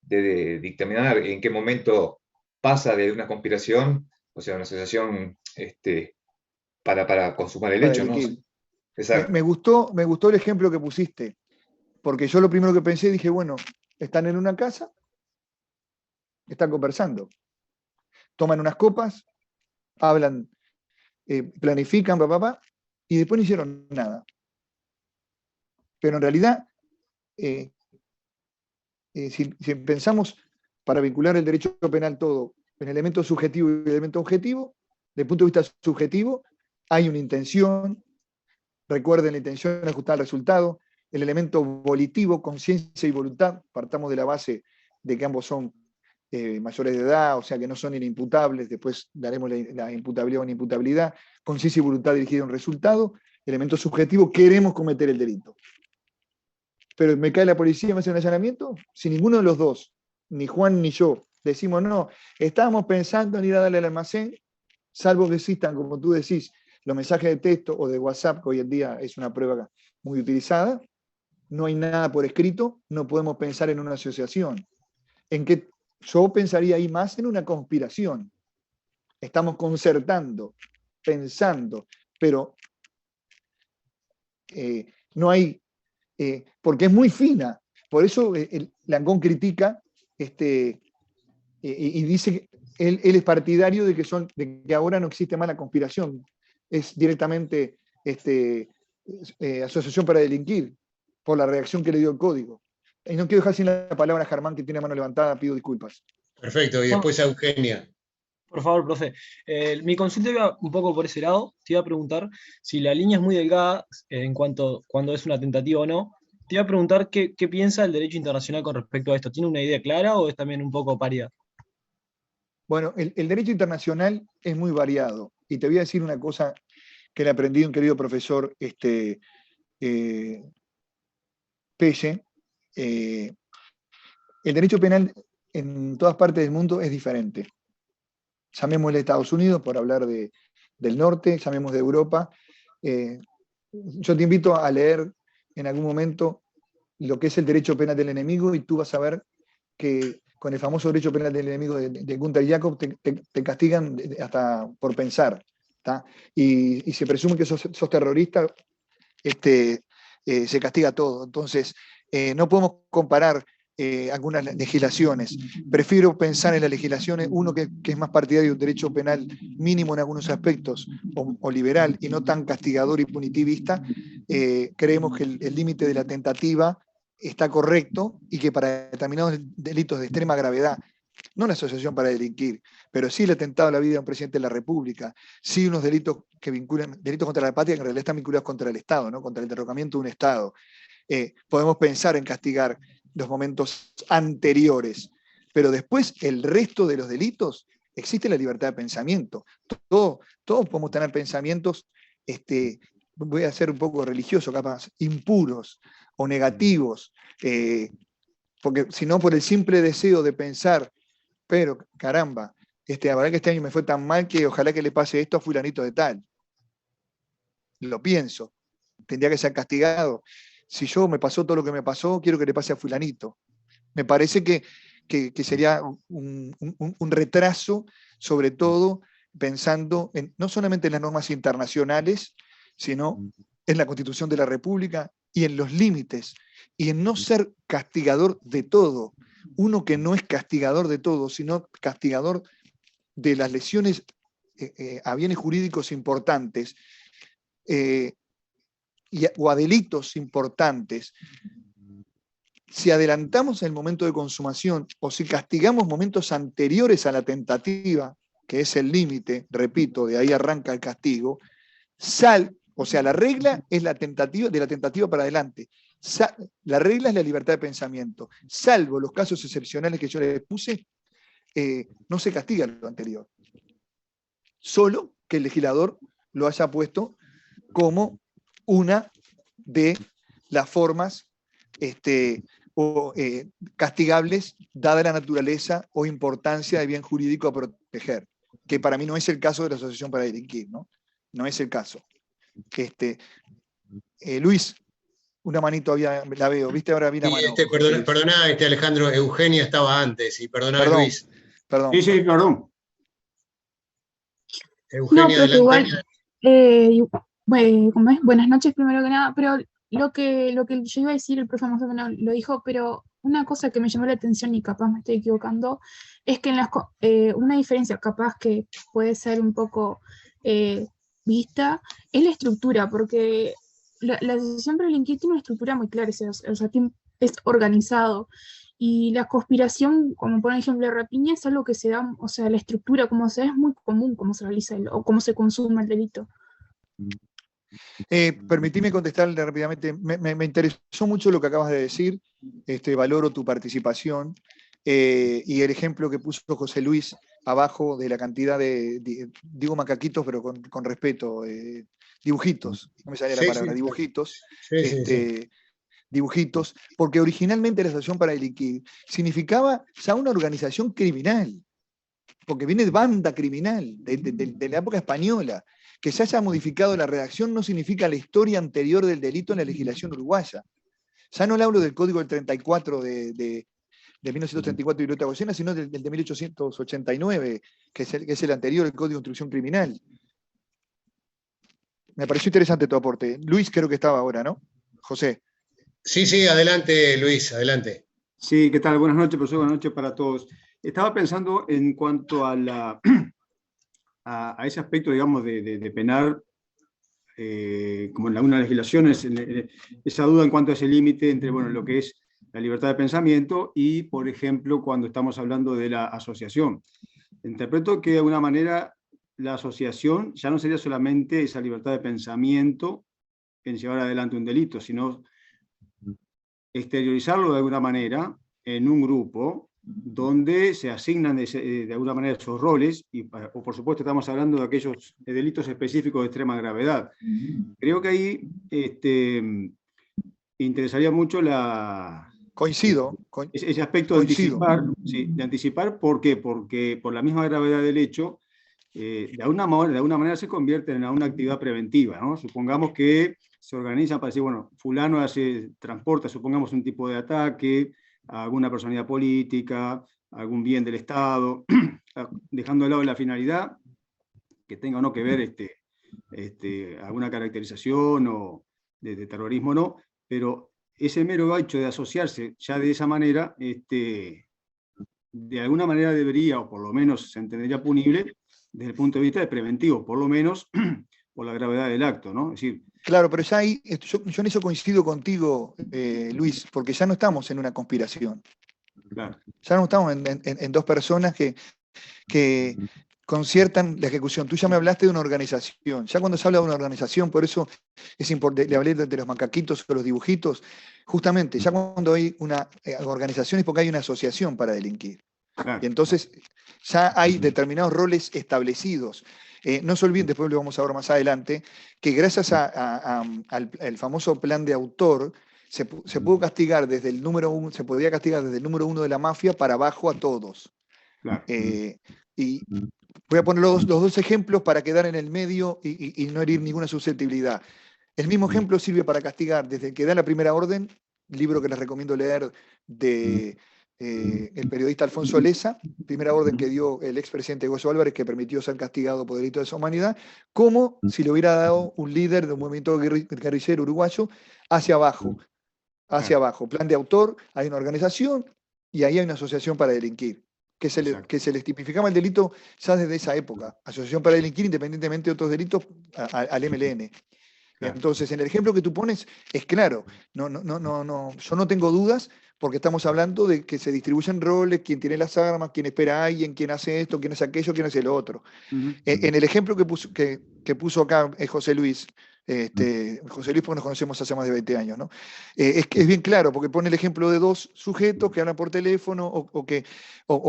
de dictaminar en qué momento pasa de una conspiración, o sea, una asociación para consumar el hecho, ¿no? Exacto. Me gustó el ejemplo que pusiste, porque yo lo primero que pensé, dije, bueno, están en una casa, están conversando, toman unas copas, hablan, planifican, y después no hicieron nada. Pero en realidad, si pensamos para vincular el derecho penal todo en elemento subjetivo y elemento objetivo, desde el punto de vista subjetivo, hay una intención, recuerden la intención ajustada al resultado, el elemento volitivo, conciencia y voluntad, partamos de la base de que ambos son mayores de edad, o sea que no son inimputables, después daremos la imputabilidad o inimputabilidad, conciencia y voluntad dirigida a un resultado, elemento subjetivo, queremos cometer el delito. Pero me cae la policía y me hace un allanamiento, si ninguno de los dos, ni Juan ni yo, decimos, no, estábamos pensando en ir a darle al almacén, salvo que existan, como tú decís, los mensajes de texto o de WhatsApp, que hoy en día es una prueba muy utilizada, no hay nada por escrito, no podemos pensar en una asociación. En que yo pensaría ahí más en una conspiración. Estamos concertando, pensando, pero no hay, porque es muy fina. Por eso Langón critica y dice que él es partidario de que ahora no existe más la conspiración, es directamente asociación para delinquir, por la reacción que le dio el código. Y no quiero dejar sin la palabra a Germán, que tiene mano levantada, pido disculpas. Perfecto, y después a Eugenia. Por favor, profe. Mi consulta iba un poco por ese lado. Te iba a preguntar si la línea es muy delgada en cuanto cuando es una tentativa o no. Te iba a preguntar qué piensa el derecho internacional con respecto a esto. ¿Tiene una idea clara o es también un poco paria? Bueno, el derecho internacional es muy variado. Y te voy a decir una cosa que le aprendí a un querido profesor Pelle. El derecho penal en todas partes del mundo es diferente. Llamémosle Estados Unidos, por hablar del norte, llamemos de Europa. Yo te invito a leer en algún momento lo que es el derecho penal del enemigo y tú vas a ver que con el famoso derecho penal del enemigo de Gunther Jakob te castigan hasta por pensar. Y se presume que sos terrorista, se castiga todo. Entonces, no podemos comparar algunas legislaciones. Prefiero pensar en las legislaciones, uno que es más partidario de un derecho penal mínimo en algunos aspectos, o liberal, y no tan castigador y punitivista. Creemos que el límite de la tentativa está correcto y que para determinados delitos de extrema gravedad, no una asociación para delinquir, pero sí el atentado a la vida de un presidente de la República, sí unos delitos que vinculan, delitos contra la patria que en realidad están vinculados contra el Estado, ¿no? Contra el derrocamiento de un Estado. Podemos pensar en castigar los momentos anteriores, pero después el resto de los delitos existe la libertad de pensamiento. Todos podemos tener pensamientos, voy a ser un poco religioso capaz, impuros o negativos, porque si no por el simple deseo de pensar, pero caramba, la verdad que este año me fue tan mal que ojalá que le pase esto a fulanito de tal. Lo pienso, tendría que ser castigado. Si yo me pasó todo lo que me pasó, quiero que le pase a fulanito. Me parece que sería un retraso, sobre todo pensando no solamente en las normas internacionales, sino en la Constitución de la República y en los límites, y en no ser castigador de todo. Uno que no es castigador de todo, sino castigador de las lesiones a bienes jurídicos importantes, o a delitos importantes. Si adelantamos el momento de consumación o si castigamos momentos anteriores a la tentativa, que es el límite, repito, de ahí arranca el castigo, o sea, la regla es la tentativa, de la tentativa para adelante. La regla es la libertad de pensamiento. Salvo los casos excepcionales que yo les puse, no se castiga lo anterior. Solo que el legislador lo haya puesto como una de las formas castigables dada la naturaleza o importancia del bien jurídico a proteger, que para mí no es el caso de la asociación para delinquir, ¿no? No es el caso. Luis, una manito la veo, ¿viste? Ahora vi la mano. Perdona, Alejandro, Eugenia estaba antes, y perdona, Luis. Perdón. Sí, perdón. Eugenia, no, pero igual, buenas noches primero que nada, pero lo que yo iba a decir, el profe más o menos lo dijo, pero una cosa que me llamó la atención, y capaz me estoy equivocando, es que una diferencia capaz que puede ser un poco vista, es la estructura, porque la asociación para delinquir tiene una estructura muy clara, o sea, es organizado, y la conspiración, como por ejemplo la rapiña, es algo que se da, o sea, la estructura como se da es muy común, cómo se realiza o cómo se consume el delito. Permitime contestarle rápidamente. Me interesó mucho lo que acabas de decir, valoro tu participación, y el ejemplo que puso José Luis abajo de la cantidad digo macaquitos, pero con respeto, dibujitos, no me salía la palabra, dibujitos, dibujitos, porque originalmente la Asociación para Delinquir significaba ya una organización criminal, porque viene de banda criminal, de la época española. Que se haya modificado la redacción no significa la historia anterior del delito en la legislación uruguaya. Ya no le hablo del Código del 34 de 1934 de Violeta Goyena, sino del de 1889, que es el anterior, el Código de Instrucción Criminal. Me pareció interesante tu aporte. Luis creo que estaba ahora, ¿no? José. Sí, adelante, Luis, adelante. Sí, ¿qué tal? Buenas noches, profesor, buenas noches para todos. Estaba pensando en cuanto a a ese aspecto, digamos, de penar, como en algunas legislaciones, esa duda en cuanto a ese límite entre, bueno, lo que es la libertad de pensamiento y, por ejemplo, cuando estamos hablando de la asociación. Interpreto que de alguna manera la asociación ya no sería solamente esa libertad de pensamiento en llevar adelante un delito, sino exteriorizarlo de alguna manera en un grupo donde se asignan de alguna manera esos roles, o por supuesto estamos hablando de aquellos delitos específicos de extrema gravedad. Creo que ahí interesaría mucho Coincido. Ese aspecto coincido. de anticipar, ¿por qué? Porque por la misma gravedad del hecho, de alguna manera se convierte en una actividad preventiva, ¿no? Supongamos que se organiza para decir, bueno, fulano transporta, supongamos, un tipo de ataque a alguna personalidad política, a algún bien del Estado, dejando de lado la finalidad, que tenga o no que ver alguna caracterización o de terrorismo o no, pero ese mero hecho de asociarse ya de esa manera, de alguna manera debería, o por lo menos se entendería punible, desde el punto de vista de preventivo, por lo menos por la gravedad del acto, ¿no? Es decir, claro, pero ya ahí, yo en eso coincido contigo, Luis, porque ya no estamos en una conspiración. claro. Ya no estamos en dos personas que conciertan la ejecución. Tú ya me hablaste de una organización. Ya cuando se habla de una organización, por eso es importante, le hablé de los macaquitos o los dibujitos, justamente, ya cuando hay una organización es porque hay una asociación para delinquir. Claro. Y entonces ya hay determinados roles establecidos. No se olviden, después lo vamos a ver más adelante, que gracias al famoso plan de autor, se pudo castigar desde el número 1, se podía castigar desde el número 1 de la mafia para abajo a todos. Claro. Y voy a poner los dos ejemplos para quedar en el medio y no herir ninguna susceptibilidad. El mismo ejemplo sirve para castigar desde el que da la primera orden, libro que les recomiendo leer de el periodista Alfonso Leza, primera orden que dio el expresidente Goyo Álvarez, que permitió ser castigado por delito de lesa humanidad, como si le hubiera dado un líder de un movimiento guerrillero uruguayo hacia abajo. Hacia abajo. Plan de autor, hay una organización y ahí hay una asociación para delinquir. Que se les tipificaba el delito ya desde esa época. Asociación para delinquir independientemente de otros delitos al MLN. Claro. Entonces, en el ejemplo que tú pones, es claro, yo no tengo dudas, porque estamos hablando de que se distribuyen roles, quién tiene las armas, quién espera a alguien, quién hace esto, quién hace aquello, quién hace lo otro. En el ejemplo que puso acá José Luis, José Luis porque nos conocemos hace más de 20 años, ¿no? Es bien claro, porque pone el ejemplo de dos sujetos que hablan por teléfono o que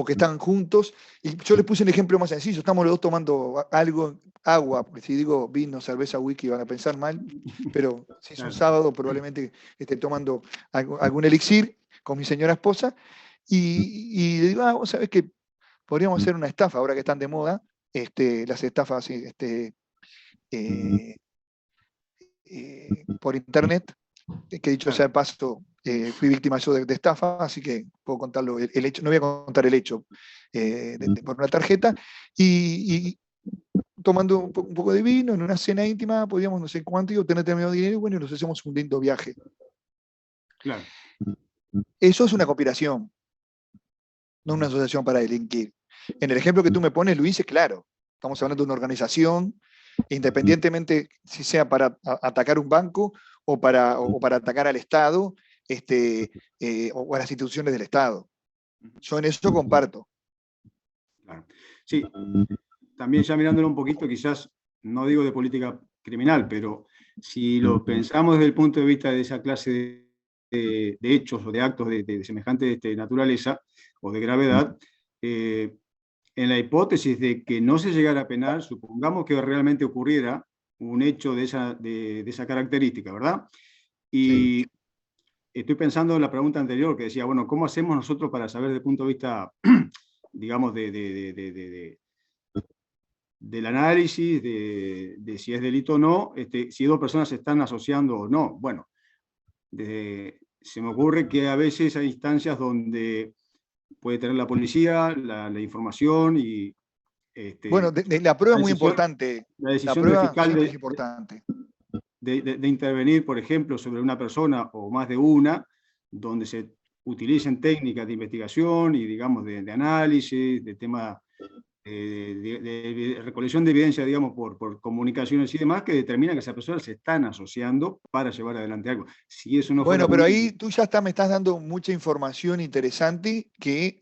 están juntos, y yo les puse un ejemplo más sencillo, estamos los dos tomando agua, porque si digo vino, cerveza, whisky van a pensar mal, pero si es un sábado probablemente esté tomando algún elixir con mi señora esposa, y le digo, vos sabés que podríamos hacer una estafa, ahora que están de moda, las estafas por internet, que dicho sea de paso, fui víctima yo de estafa, así que puedo contarlo, el hecho, no voy a contar el hecho por una tarjeta, y tomando un poco de vino, en una cena íntima, podíamos no sé cuánto, y obtener determinado dinero, y bueno, nos hacemos un lindo viaje. Claro. Eso es una conspiración, no una asociación para delinquir. En el ejemplo que tú me pones, Luis, es claro, estamos hablando de una organización, independientemente si sea para atacar un banco o para atacar al Estado o a las instituciones del Estado. Yo en eso comparto. Claro. Sí, también ya mirándolo un poquito, quizás, no digo de política criminal, pero si lo pensamos desde el punto de vista de esa clase de hechos o de actos de semejante naturaleza o de gravedad, en la hipótesis de que no se llegara a penar, supongamos que realmente ocurriera un hecho de esa característica, ¿verdad? Y estoy pensando en la pregunta anterior que decía, bueno, ¿cómo hacemos nosotros para saber desde el punto de vista, digamos, del análisis de si es delito o no, si dos personas se están asociando o no? Bueno, se me ocurre que a veces hay instancias donde puede tener la policía la información y... bueno, la prueba es muy decisión, importante. La decisión la prueba del fiscal es importante. De intervenir, por ejemplo, sobre una persona o más de una, donde se utilicen técnicas de investigación y, digamos, de análisis, de tema de recolección de evidencia, digamos, por comunicaciones y demás, que determinan que esas personas se están asociando para llevar adelante algo. Si eso no bueno, pero ahí tú ya me estás dando mucha información interesante que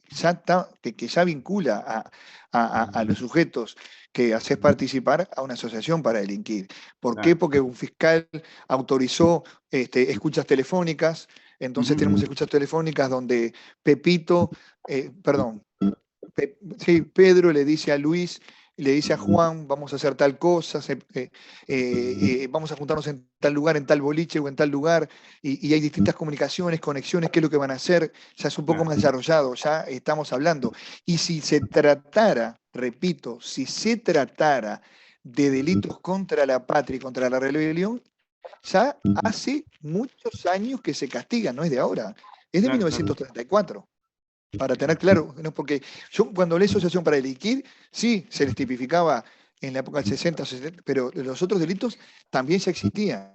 ya vincula a los sujetos que haces participar a una asociación para delinquir. ¿Por qué? Porque un fiscal autorizó escuchas telefónicas, entonces tenemos escuchas telefónicas donde Pedro le dice a Luis, le dice a Juan, vamos a hacer tal cosa, vamos a juntarnos en tal lugar, en tal boliche o en tal lugar, y hay distintas comunicaciones, conexiones, qué es lo que van a hacer, ya es un poco más desarrollado, ya estamos hablando. Y si se tratara, repito, si se tratara de delitos contra la patria y contra la rebelión, ya hace muchos años que se castigan, no es de ahora, es de 1934. Para tener claro, ¿no? Porque yo cuando leí asociación para delinquir, sí, se les tipificaba en la época del 60, 70, pero los otros delitos también ya existían.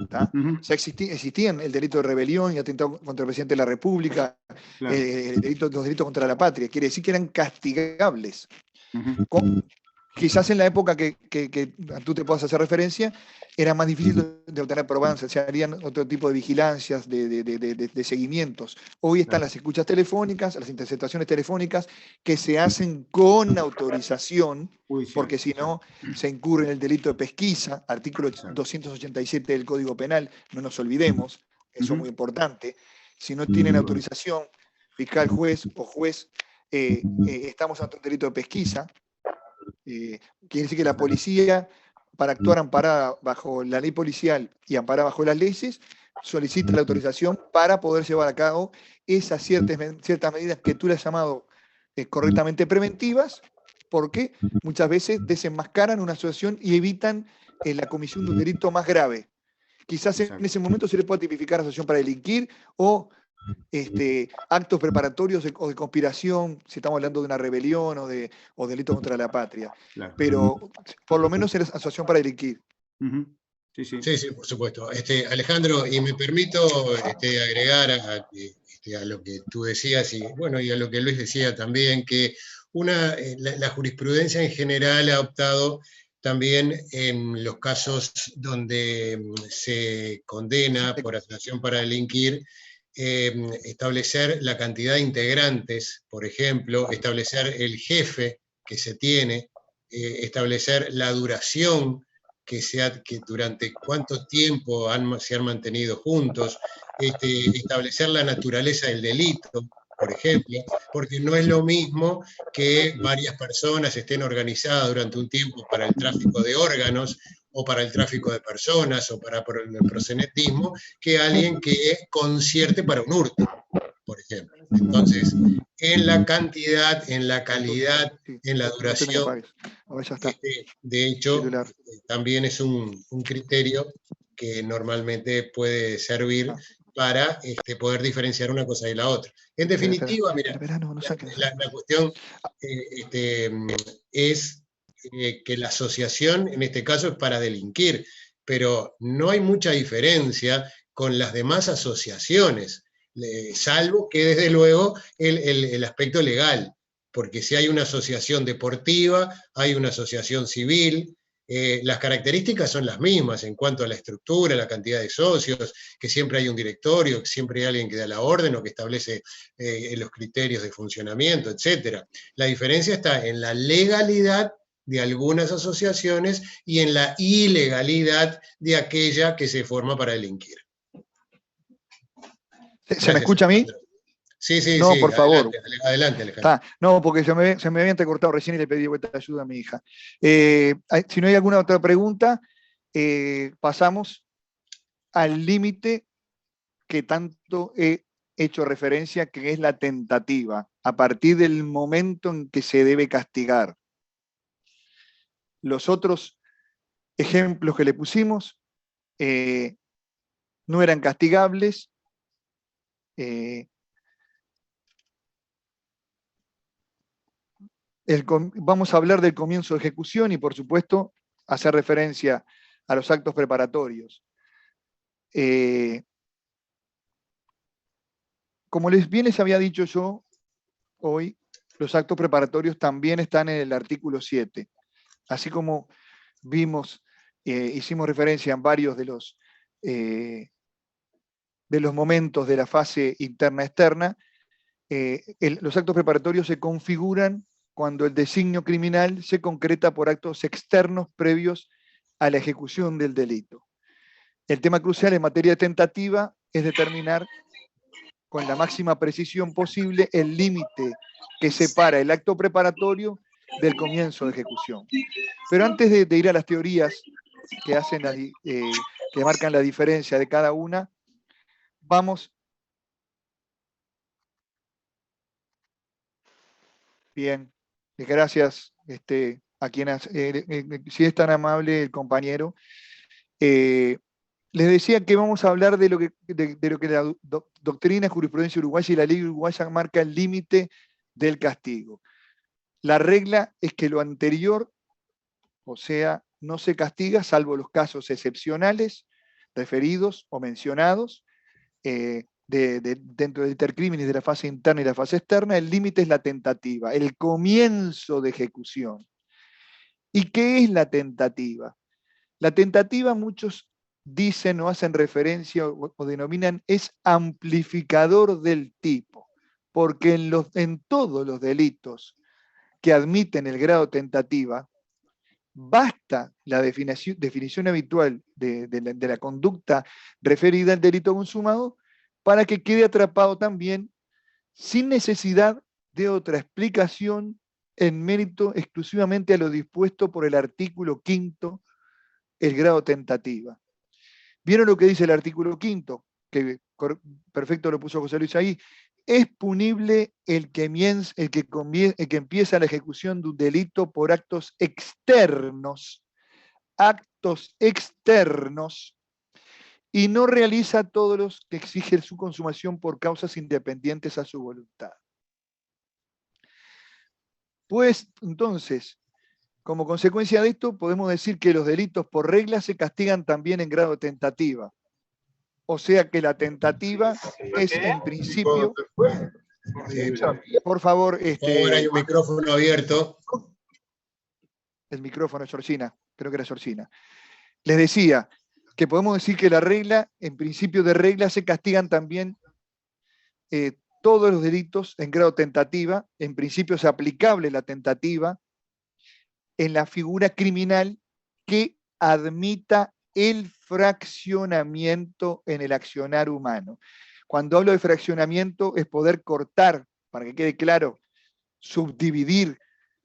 Ya existían el delito de rebelión y atentado contra el presidente de la República, los delitos contra la patria, quiere decir que eran castigables. Quizás en la época que tú te puedas hacer referencia, era más difícil de obtener probanzas, se harían otro tipo de vigilancias, de seguimientos. Hoy están las escuchas telefónicas, las interceptaciones telefónicas, que se hacen con autorización, porque si no, se incurre en el delito de pesquisa, artículo 287 del Código Penal, no nos olvidemos, eso es muy importante. Si no tienen autorización, fiscal, juez o juez, estamos ante un delito de pesquisa. Quiere decir que la policía, para actuar amparada bajo la ley policial y amparada bajo las leyes, solicita la autorización para poder llevar a cabo esas ciertas medidas que tú le has llamado correctamente preventivas, porque muchas veces desenmascaran una asociación y evitan la comisión de un delito más grave. Quizás en ese momento se le pueda tipificar asociación para delinquir o actos preparatorios o de conspiración, si estamos hablando de una rebelión o delito contra la patria. Pero por lo menos es asociación para delinquir. Sí, por supuesto. Alejandro, y me permito agregar a lo que tú decías y a lo que Luis decía también, que la jurisprudencia en general ha optado también en los casos donde se condena por asociación para delinquir, establecer la cantidad de integrantes, por ejemplo, establecer el jefe que se tiene, establecer la duración que durante cuánto tiempo se han mantenido juntos, establecer la naturaleza del delito, por ejemplo, porque no es lo mismo que varias personas estén organizadas durante un tiempo para el tráfico de órganos, o para el tráfico de personas, o para el proxenetismo, que alguien que concierte para un hurto, por ejemplo. Entonces, en la cantidad, en la calidad, en la duración, de hecho, también es un criterio que normalmente puede servir para poder diferenciar una cosa de la otra. En definitiva, mira, la cuestión es que la asociación, en este caso, es para delinquir, pero no hay mucha diferencia con las demás asociaciones, salvo que, desde luego, el aspecto legal, porque si hay una asociación deportiva, hay una asociación civil, las características son las mismas en cuanto a la estructura, la cantidad de socios, que siempre hay un directorio, que siempre hay alguien que da la orden o que establece los criterios de funcionamiento, etc. La diferencia está en la legalidad de algunas asociaciones y en la ilegalidad de aquella que se forma para delinquir. ¿Se me escucha a mí? Sí, no, por favor. Adelante, Alejandro. No, porque se me había entrecortado recién y le pedí vuelta de ayuda a mi hija. Si no hay alguna otra pregunta, pasamos al límite que tanto he hecho referencia, que es la tentativa, a partir del momento en que se debe castigar. Los otros ejemplos que le pusimos no eran castigables. Vamos a hablar del comienzo de ejecución y, por supuesto, hacer referencia a los actos preparatorios. Como bien les había dicho yo hoy, los actos preparatorios también están en el artículo 7. Así como vimos, hicimos referencia en varios de los momentos de la fase interna-externa, los actos preparatorios se configuran cuando el designio criminal se concreta por actos externos previos a la ejecución del delito. El tema crucial en materia de tentativa es determinar con la máxima precisión posible el límite que separa el acto preparatorio del comienzo de ejecución. Pero antes de ir a las teorías que marcan la diferencia de cada una, vamos. Bien, gracias a quien si es tan amable el compañero. Les decía que vamos a hablar de lo que la doctrina, jurisprudencia uruguaya y la ley uruguaya marca el límite del castigo. La regla es que lo anterior, o sea, no se castiga salvo los casos excepcionales referidos o mencionados dentro del intercriminis de la fase interna y la fase externa. El límite es la tentativa, el comienzo de ejecución. ¿Y qué es la tentativa? La tentativa, muchos dicen o hacen referencia o denominan, es amplificador del tipo, porque en todos los delitos que admiten el grado tentativa, basta la definición habitual de la conducta referida al delito consumado para que quede atrapado también, sin necesidad de otra explicación, en mérito exclusivamente a lo dispuesto por el artículo 5, el grado tentativa. ¿Vieron lo que dice el artículo 5? Que perfecto lo puso José Luis ahí. Es punible el que empieza la ejecución de un delito por actos externos, y no realiza todos los que exigen su consumación por causas independientes a su voluntad. Pues, entonces, como consecuencia de esto, podemos decir que los delitos por regla se castigan también en grado de tentativa. O sea que la tentativa es en principio... Por favor, hay un micrófono abierto. El micrófono es Orsina, creo que era Orsina. Les decía que podemos decir que la regla, en principio de regla, se castigan también todos los delitos en grado tentativa. En principio es aplicable la tentativa en la figura criminal que admita el fraccionamiento en el accionar humano. Cuando hablo de fraccionamiento es poder cortar, para que quede claro, subdividir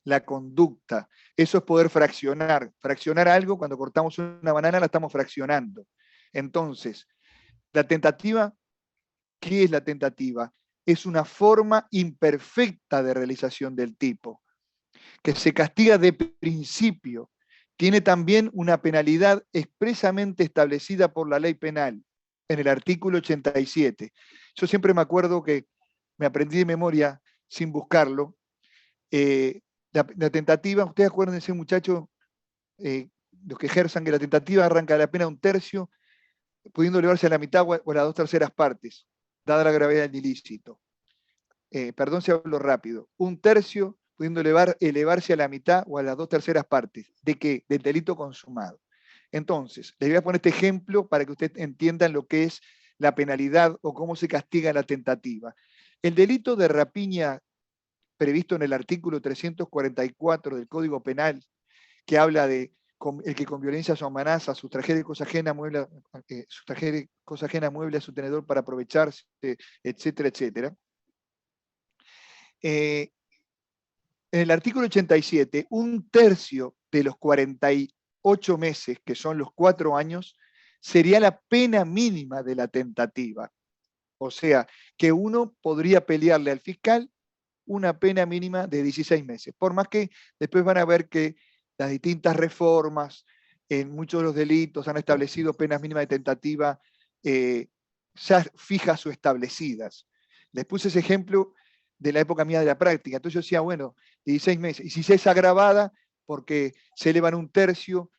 la conducta. Eso es poder fraccionar. Fraccionar algo, cuando cortamos una banana la estamos fraccionando. Entonces, la tentativa, ¿qué es la tentativa? Es una forma imperfecta de realización del tipo, que se castiga de principio. Tiene también una penalidad expresamente establecida por la ley penal, en el artículo 87. Yo siempre me acuerdo que me aprendí de memoria, sin buscarlo, la tentativa, ustedes acuérdense, muchachos, los que ejerzan, que la tentativa arranca la pena 1/3, pudiendo elevarse a la mitad o a las 2/3 partes, dada la gravedad del ilícito. Perdón si hablo rápido. 1/3 pudiendo elevarse a la mitad o a las 2/3 partes. ¿De qué? Del delito consumado. Entonces, les voy a poner este ejemplo para que ustedes entiendan lo que es la penalidad o cómo se castiga la tentativa. El delito de rapiña previsto en el artículo 344 del Código Penal, que habla de el que con violencia o amenaza sustrajere cosa ajena mueble a su tenedor para aprovecharse, etcétera, etcétera. En el artículo 87, 1/3 de los 48 meses, que son los 4 años, sería la pena mínima de la tentativa. O sea, que uno podría pelearle al fiscal una pena mínima de 16 meses. Por más que después van a ver que las distintas reformas en muchos de los delitos han establecido penas mínimas de tentativa ya fijas o establecidas. Les puse ese ejemplo de la época mía de la práctica. Entonces yo decía, bueno, 16 meses. Y si se es agravada, porque se elevan un tercio,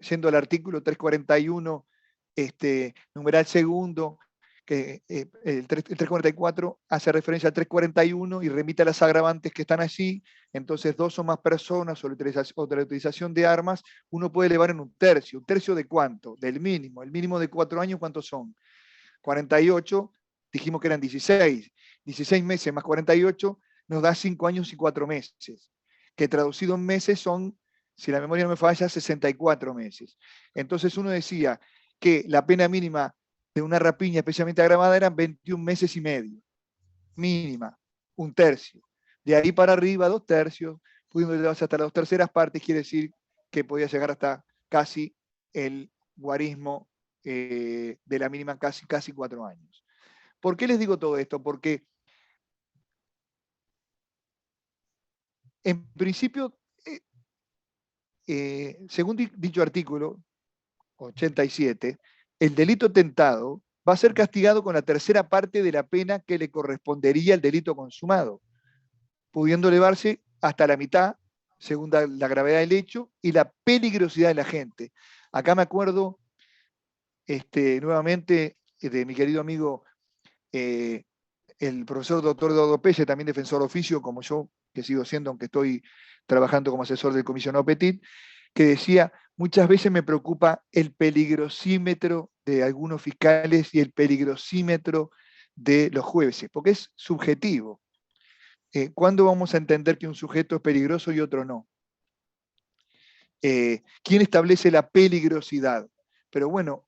yendo al artículo 341, numeral segundo, que el 344 hace referencia al 341 y remite a las agravantes que están allí. Entonces, 2 o más personas o de la utilización de armas, uno puede elevar en un tercio. ¿Un tercio de cuánto? Del mínimo. El mínimo de 4 años, ¿cuántos son? 48, dijimos que eran 16. 16 meses más 48 nos da 5 años y 4 meses, que traducido en meses son, si la memoria no me falla, 64 meses. Entonces uno decía que la pena mínima de una rapiña especialmente agravada eran 21 meses y medio, mínima, un tercio. De ahí para arriba, 2 tercios, pudiendo llevarse hasta las 2/3 partes, quiere decir que podía llegar hasta casi el guarismo de la mínima, casi 4 años. ¿Por qué les digo todo esto? Porque en principio, según dicho artículo 87, el delito tentado va a ser castigado con la 3ª parte de la pena que le correspondería al delito consumado, pudiendo elevarse hasta la mitad, según la gravedad del hecho y la peligrosidad de la gente. Acá me acuerdo nuevamente de mi querido amigo, el profesor doctor Eduardo Pelle, también defensor de oficio, como yo, que sigo siendo, aunque estoy trabajando como asesor del comisionado Petit, que decía, muchas veces me preocupa el peligrosímetro de algunos fiscales y el peligrosímetro de los jueces, porque es subjetivo. ¿Cuándo vamos a entender que un sujeto es peligroso y otro no? ¿Quién establece la peligrosidad? Pero bueno,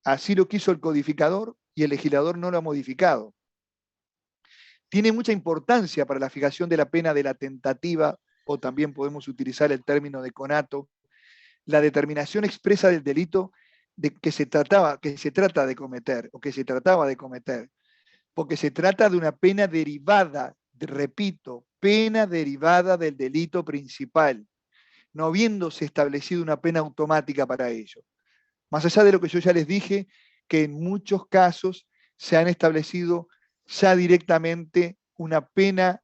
así lo quiso el codificador y el legislador no lo ha modificado. Tiene mucha importancia para la fijación de la pena de la tentativa, o también podemos utilizar el término de conato, la determinación expresa del delito que se trata de cometer, o que se trataba de cometer, porque se trata de una pena derivada, repito, pena derivada del delito principal, no habiéndose establecido una pena automática para ello. Más allá de lo que yo ya les dije, que en muchos casos se han establecido ya directamente una pena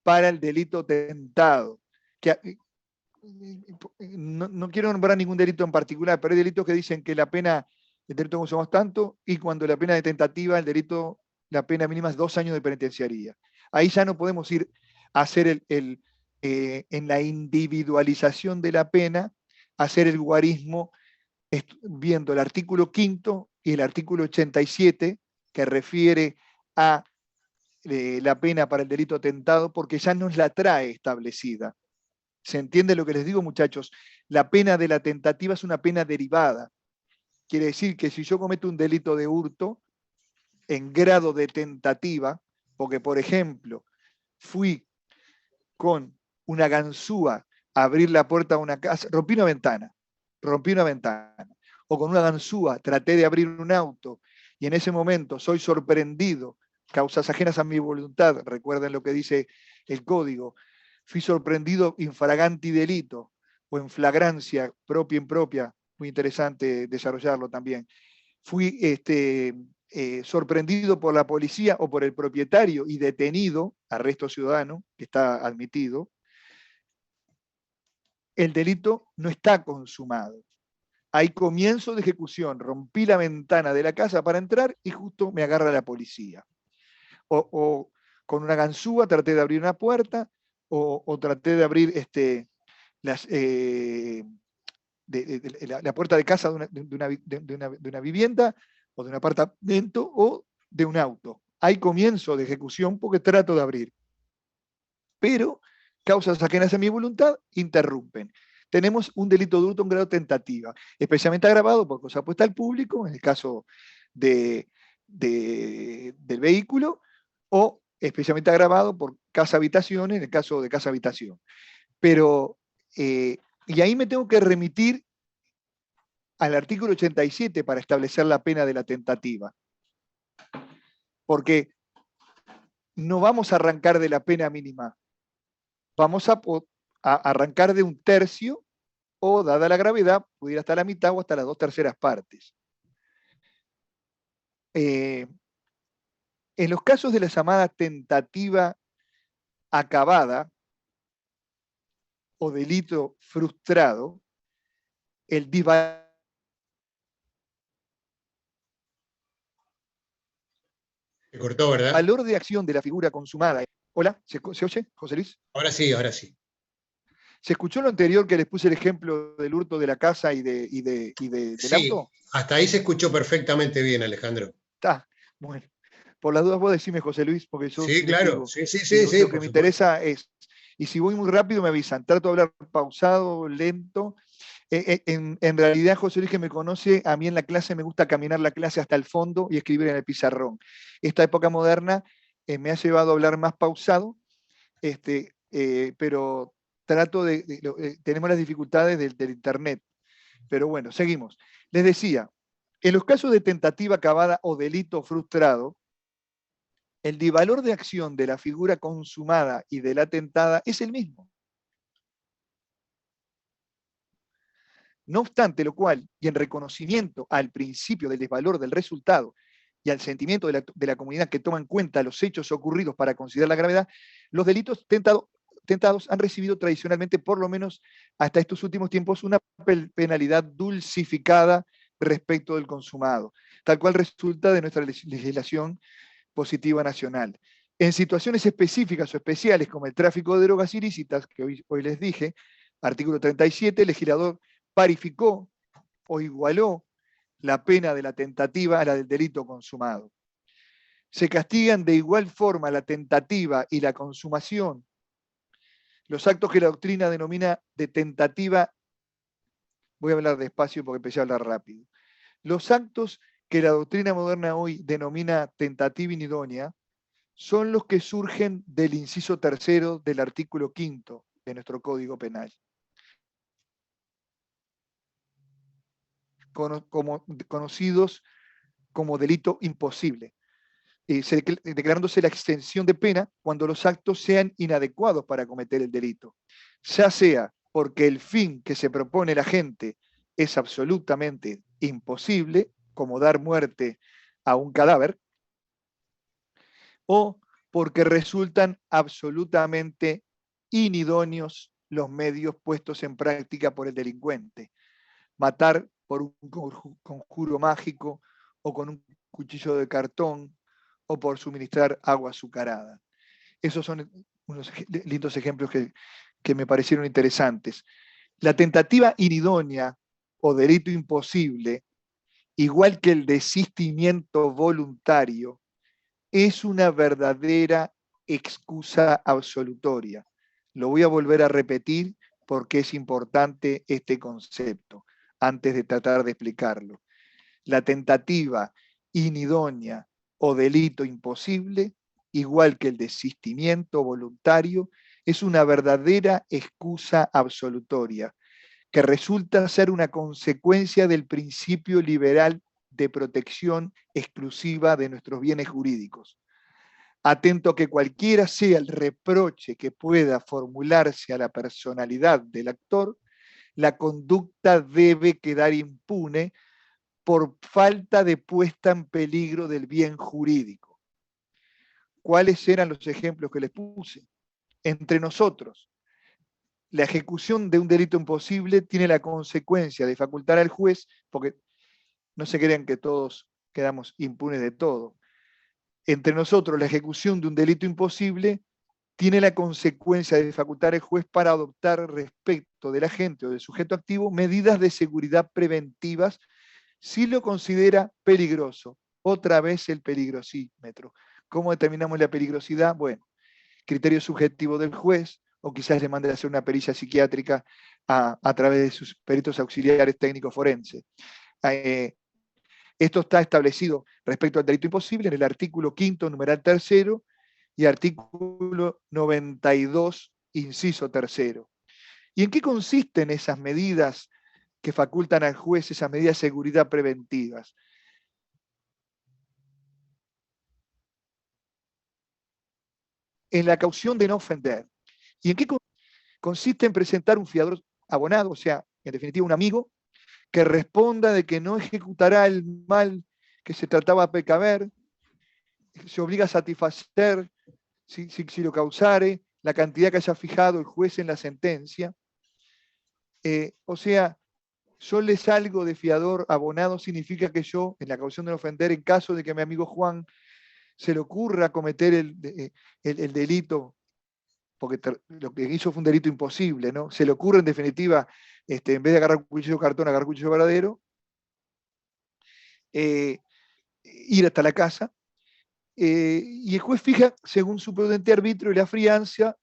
para el delito tentado. No quiero nombrar ningún delito en particular, pero hay delitos que dicen que la pena, el delito consumado es tanto, y cuando la pena de tentativa, la pena mínima es 2 años de penitenciaría. Ahí ya no podemos ir a hacer en la individualización de la pena, hacer el guarismo viendo el artículo 5º y el artículo 87, que refiere a la pena para el delito tentado, porque ya nos la trae establecida. ¿Se entiende lo que les digo, muchachos? La pena de la tentativa es una pena derivada. Quiere decir que si yo cometo un delito de hurto en grado de tentativa, porque, por ejemplo, fui con una ganzúa a abrir la puerta de una casa, rompí una ventana, o con una ganzúa traté de abrir un auto y en ese momento soy sorprendido, causas ajenas a mi voluntad, recuerden lo que dice el código, fui sorprendido infraganti delito o en flagrancia propia impropia, muy interesante desarrollarlo también. Fui sorprendido por la policía o por el propietario y detenido, arresto ciudadano, que está admitido. El delito no está consumado. Hay comienzo de ejecución, rompí la ventana de la casa para entrar y justo me agarra la policía. O con una ganzúa traté de abrir una puerta, o traté de abrir la puerta de casa de una vivienda, o de un apartamento, o de un auto. Hay comienzo de ejecución porque trato de abrir. Pero causas ajenas a mi voluntad interrumpen. Tenemos un delito de hurto en grado de tentativa, especialmente agravado por cosa puesta al público, en el caso del vehículo, o especialmente agravado por casa-habitación, en el caso de casa-habitación. Pero, y ahí me tengo que remitir al artículo 87 para establecer la pena de la tentativa. porque no vamos a arrancar de la pena mínima, vamos a arrancar de 1/3 o, dada la gravedad, pudiera hasta la mitad o hasta las 2/3 partes. En los casos de la llamada tentativa acabada o delito frustrado, el disvalor Se cortó, ¿verdad? valor de acción de la figura consumada. Hola, ¿se oye, José Luis? Ahora sí, ahora sí. ¿Se escuchó lo anterior que les puse el ejemplo del hurto de la casa y del Sí, auto? hasta ahí se escuchó perfectamente bien, Alejandro. Está, bueno. Por las dudas vos decime, José Luis, porque yo Sí, claro. Sí, lo que por me supuesto. interesa es, y si voy muy rápido me avisan, trato de hablar pausado, lento. En realidad, José Luis, que me conoce, a mí en la clase me gusta caminar la clase hasta el fondo y escribir en el pizarrón. Esta época moderna me ha llevado a hablar más pausado, pero trato tenemos las dificultades del internet. Pero bueno, seguimos. Les decía, en los casos de tentativa acabada o delito frustrado, el disvalor de acción de la figura consumada y de la tentada es el mismo. No obstante lo cual, y en reconocimiento al principio del desvalor del resultado y al sentimiento de la comunidad que toma en cuenta los hechos ocurridos para considerar la gravedad, los delitos tentados han recibido tradicionalmente, por lo menos hasta estos últimos tiempos, una penalidad dulcificada respecto del consumado, tal cual resulta de nuestra legislación positiva nacional. En situaciones específicas o especiales, como el tráfico de drogas ilícitas, que hoy les dije, artículo 37, el legislador parificó o igualó la pena de la tentativa a la del delito consumado. Se castigan de igual forma la tentativa y la consumación. Los actos que la doctrina denomina de tentativa, voy a hablar despacio porque empecé a hablar rápido. Los actos que la doctrina moderna hoy denomina tentativa inidónea son los que surgen del inciso 3 del artículo 5 de nuestro Código Penal, conocidos como delito imposible, declarándose la extensión de pena cuando los actos sean inadecuados para cometer el delito, ya sea porque el fin que se propone la gente es absolutamente imposible, como dar muerte a un cadáver, o porque resultan absolutamente inidóneos los medios puestos en práctica por el delincuente. Matar por un conjuro mágico, o con un cuchillo de cartón, o por suministrar agua azucarada. Esos son unos lindos ejemplos que me parecieron interesantes. La tentativa inidónea o delito imposible, igual que el desistimiento voluntario, es una verdadera excusa absolutoria. Lo voy a volver a repetir porque es importante este concepto, antes de tratar de explicarlo. La tentativa inidónea o delito imposible, igual que el desistimiento voluntario, es una verdadera excusa absolutoria, que resulta ser una consecuencia del principio liberal de protección exclusiva de nuestros bienes jurídicos. Atento que cualquiera sea el reproche que pueda formularse a la personalidad del actor, la conducta debe quedar impune por falta de puesta en peligro del bien jurídico. ¿Cuáles eran los ejemplos que les puse? Entre nosotros, la ejecución de un delito imposible tiene la consecuencia de facultar al juez, porque no se crean que todos quedamos impunes de todo. Entre nosotros, la ejecución de un delito imposible tiene la consecuencia de facultar al juez para adoptar respecto del agente o del sujeto activo medidas de seguridad preventivas si lo considera peligroso. Otra vez el peligrosímetro. ¿Cómo determinamos la peligrosidad? Bueno, criterio subjetivo del juez, o quizás le mande a hacer una pericia psiquiátrica a través de sus peritos auxiliares técnicos forenses. Esto está establecido respecto al delito imposible en el artículo 5, numeral 3, y artículo 92, inciso 3. ¿Y en qué consisten esas medidas que facultan al juez, esas medidas de seguridad preventivas? en la caución de no ofender. ¿Y en qué consiste? En presentar un fiador abonado, o sea, en definitiva un amigo, que responda de que no ejecutará el mal que se trataba de precaver, se obliga a satisfacer, si lo causare, la cantidad que haya fijado el juez en la sentencia. O sea, yo le salgo de fiador abonado, significa que yo, en la caución de no ofender, en caso de que a mi amigo Juan se le ocurra cometer el delito, porque lo que hizo fue un delito imposible, ¿no? Se le ocurre en definitiva, en vez de agarrar un cuchillo de cartón, agarrar un cuchillo verdadero, ir hasta la casa, y el juez fija, según su prudente arbitrio, la fianza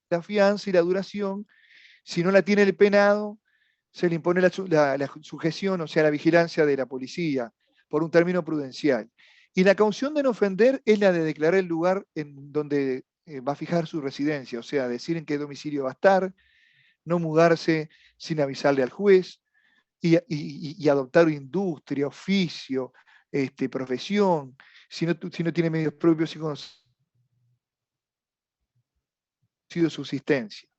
y la duración. Si no la tiene el penado, se le impone la sujeción, o sea, la vigilancia de la policía, por un término prudencial. Y la caución de no ofender es la de declarar el lugar en donde va a fijar su residencia, o sea, decir en qué domicilio va a estar, no mudarse sin avisarle al juez, y adoptar industria, oficio, profesión, si no tiene medios propios y conocido subsistencia.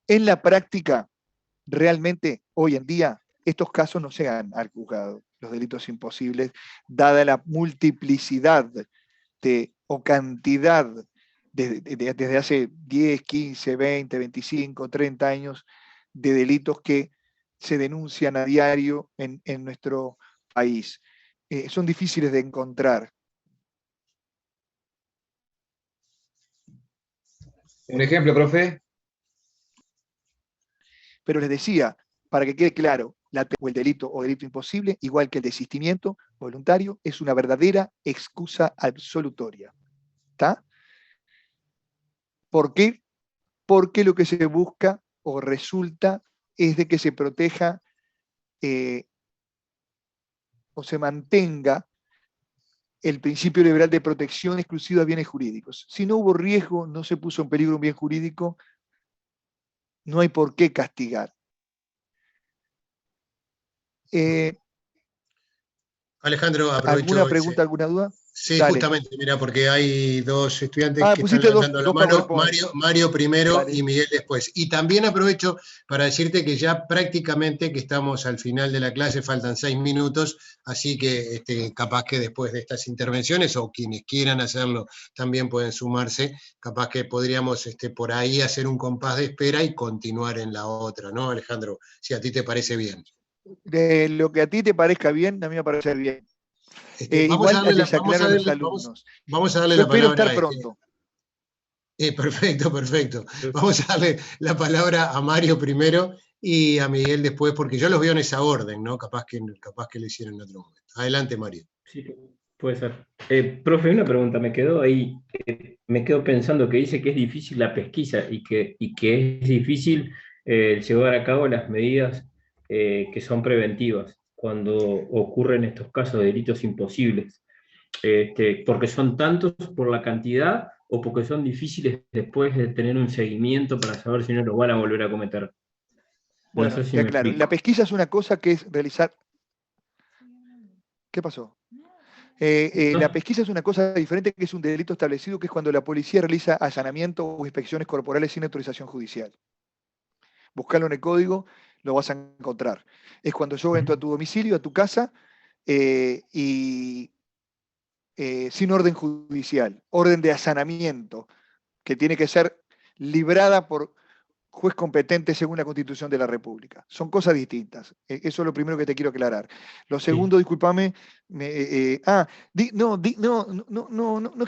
En la práctica, realmente, hoy en día, estos casos no llegan al juzgado, los delitos imposibles, dada la multiplicidad o cantidad desde hace 10, 15, 20, 25, 30 años de delitos que se denuncian a diario en nuestro país. Son difíciles de encontrar. Un ejemplo, profe. Pero les decía, para que quede claro, el delito o delito imposible, igual que el desistimiento voluntario, es una verdadera excusa absolutoria. ¿Está? ¿Por qué? Porque lo que se busca o resulta es de que se proteja o se mantenga el principio liberal de protección exclusiva de bienes jurídicos. Si no hubo riesgo, no se puso en peligro un bien jurídico, no hay por qué castigar. Alejandro, aprovecho. ¿Alguna pregunta, alguna duda? Sí, Dale. Justamente, mira, porque hay dos estudiantes que pusiste están levantando la mano, PowerPoint. Mario primero. Dale. Y Miguel después. Y también aprovecho para decirte que ya prácticamente que estamos al final de la clase, faltan 6 minutos, así que capaz que después de estas intervenciones, o quienes quieran hacerlo, también pueden sumarse, capaz que podríamos por ahí hacer un compás de espera y continuar en la otra, ¿no, Alejandro? Si a ti te parece bien. De lo que a ti te parezca bien, a mí me parece bien. Igual les aclaro a los alumnos. Vamos a darle Yo la palabra. Espero estar pronto. Perfecto. Vamos a darle la palabra a Mario primero y a Miguel después, porque yo los veo en esa orden, ¿no? Capaz que lo hicieron en otro momento. Adelante, Mario. Sí, puede ser. Profe, una pregunta, me quedo pensando que dice que es difícil la pesquisa y que es difícil llevar a cabo las medidas que son preventivas cuando ocurren estos casos de delitos imposibles, porque son tantos por la cantidad o porque son difíciles después de tener un seguimiento para saber si no los van a volver a cometer. Bueno, no sé si ya claro, la pesquisa es una cosa que es realizar... ¿Qué pasó? La pesquisa es una cosa diferente, que es un delito establecido, que es cuando la policía realiza allanamiento o inspecciones corporales sin autorización judicial. Buscalo en el código, lo vas a encontrar. Es cuando yo entro a tu domicilio, a tu casa, y sin orden judicial, orden de allanamiento, que tiene que ser librada por juez competente según la Constitución de la República. Son cosas distintas. Eso es lo primero que te quiero aclarar. Lo segundo, discúlpame, no es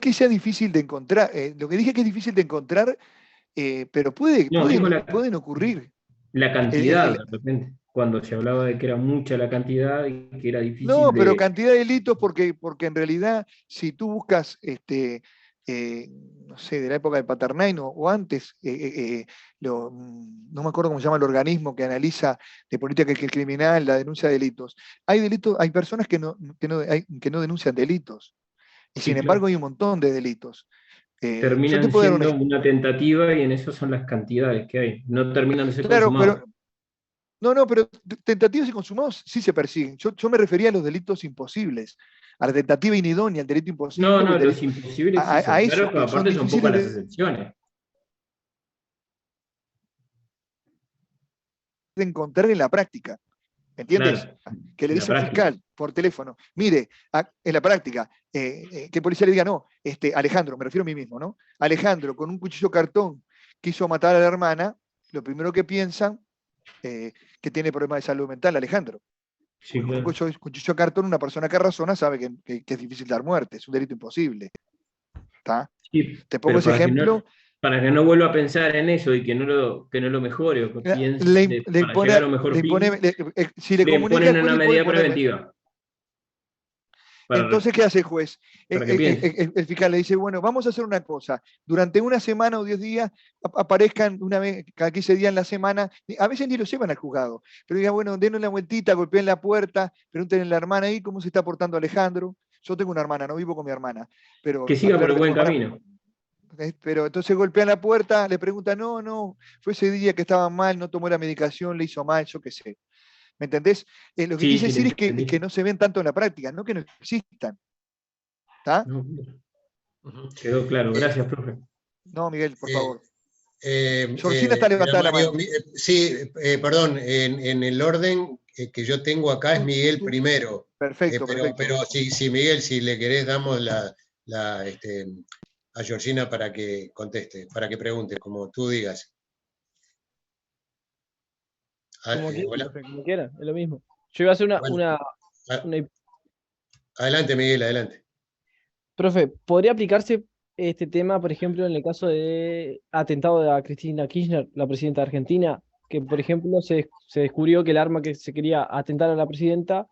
que sea difícil de encontrar. Lo que dije que es difícil de encontrar, pero pueden ocurrir. La cantidad, de repente, cuando se hablaba de que era mucha la cantidad y que era difícil. No, pero cantidad de delitos, porque en realidad, si tú buscas, no sé, de la época de Paternay o antes, no me acuerdo cómo se llama el organismo que analiza de política criminal la denuncia de delitos. Hay personas que no denuncian delitos, y sin embargo hay un montón de delitos. Terminan siendo una tentativa y en eso son las cantidades que hay. No terminan de ser consumados. Pero tentativos y consumados sí se persiguen. Yo me refería a los delitos imposibles, a la tentativa inidónea, al delito imposible. Los imposibles sí son, claro, pero aparte son pocas las excepciones. de encontrar en la práctica. ¿Entiendes? Claro, Que le en la dice un práctica. fiscal por teléfono, mire, en la práctica, que el policía le diga, no, Alejandro, me refiero a mí mismo, ¿no? Alejandro, con un cuchillo cartón, quiso matar a la hermana, lo primero que piensan, que tiene problemas de salud mental, Alejandro. Sí, Con un claro. cuchillo cartón, una persona que razona sabe que es difícil dar muerte, es un delito imposible. ¿Está? Sí, Te pongo pero ese ejemplo. para que no vuelva a pensar en eso y que no lo mejore o que piense Le para llegar a impone, un mejor le impone, fin, si le le comunica, imponen después una le puede medida poner. preventiva Entonces, ¿qué hace el juez? para que piense. El fiscal le dice, bueno, vamos a hacer una cosa. Durante una semana o 10 días aparezcan una vez, cada 15 días en la semana. A veces ni lo llevan al juzgado. Pero digan, bueno, denle una vueltita, golpeen la puerta, pregúntenle a la hermana ahí cómo se está portando Alejandro. Yo tengo una hermana, no vivo con mi hermana. Pero Que siga por aclaro el que buen tengo hermana. camino. Pero entonces golpean la puerta, le preguntan, no, fue ese día que estaba mal, no tomó la medicación, le hizo mal, yo qué sé. ¿Me entendés? Lo que Sí, quise sí, decir le es que entendí. no se ven tanto en la práctica, no que no existan. ¿Está? No, quedó claro. Gracias, profe. No, Miguel, por favor. Georgina está levantada la Mario, mano. sí, perdón, en el orden que yo tengo acá es Miguel primero. Perfecto, Pero sí, Miguel, si le querés, damos a Georgina para que conteste, para que pregunte, como tú digas. Como quiera, Hola. profe, como quiera, es lo mismo. Yo iba a hacer Bueno, adelante, Miguel, adelante. Profe, ¿podría aplicarse este tema, por ejemplo, en el caso de atentado a Cristina Kirchner, la presidenta de Argentina, que, por ejemplo, se descubrió que el arma que se quería atentar a la presidenta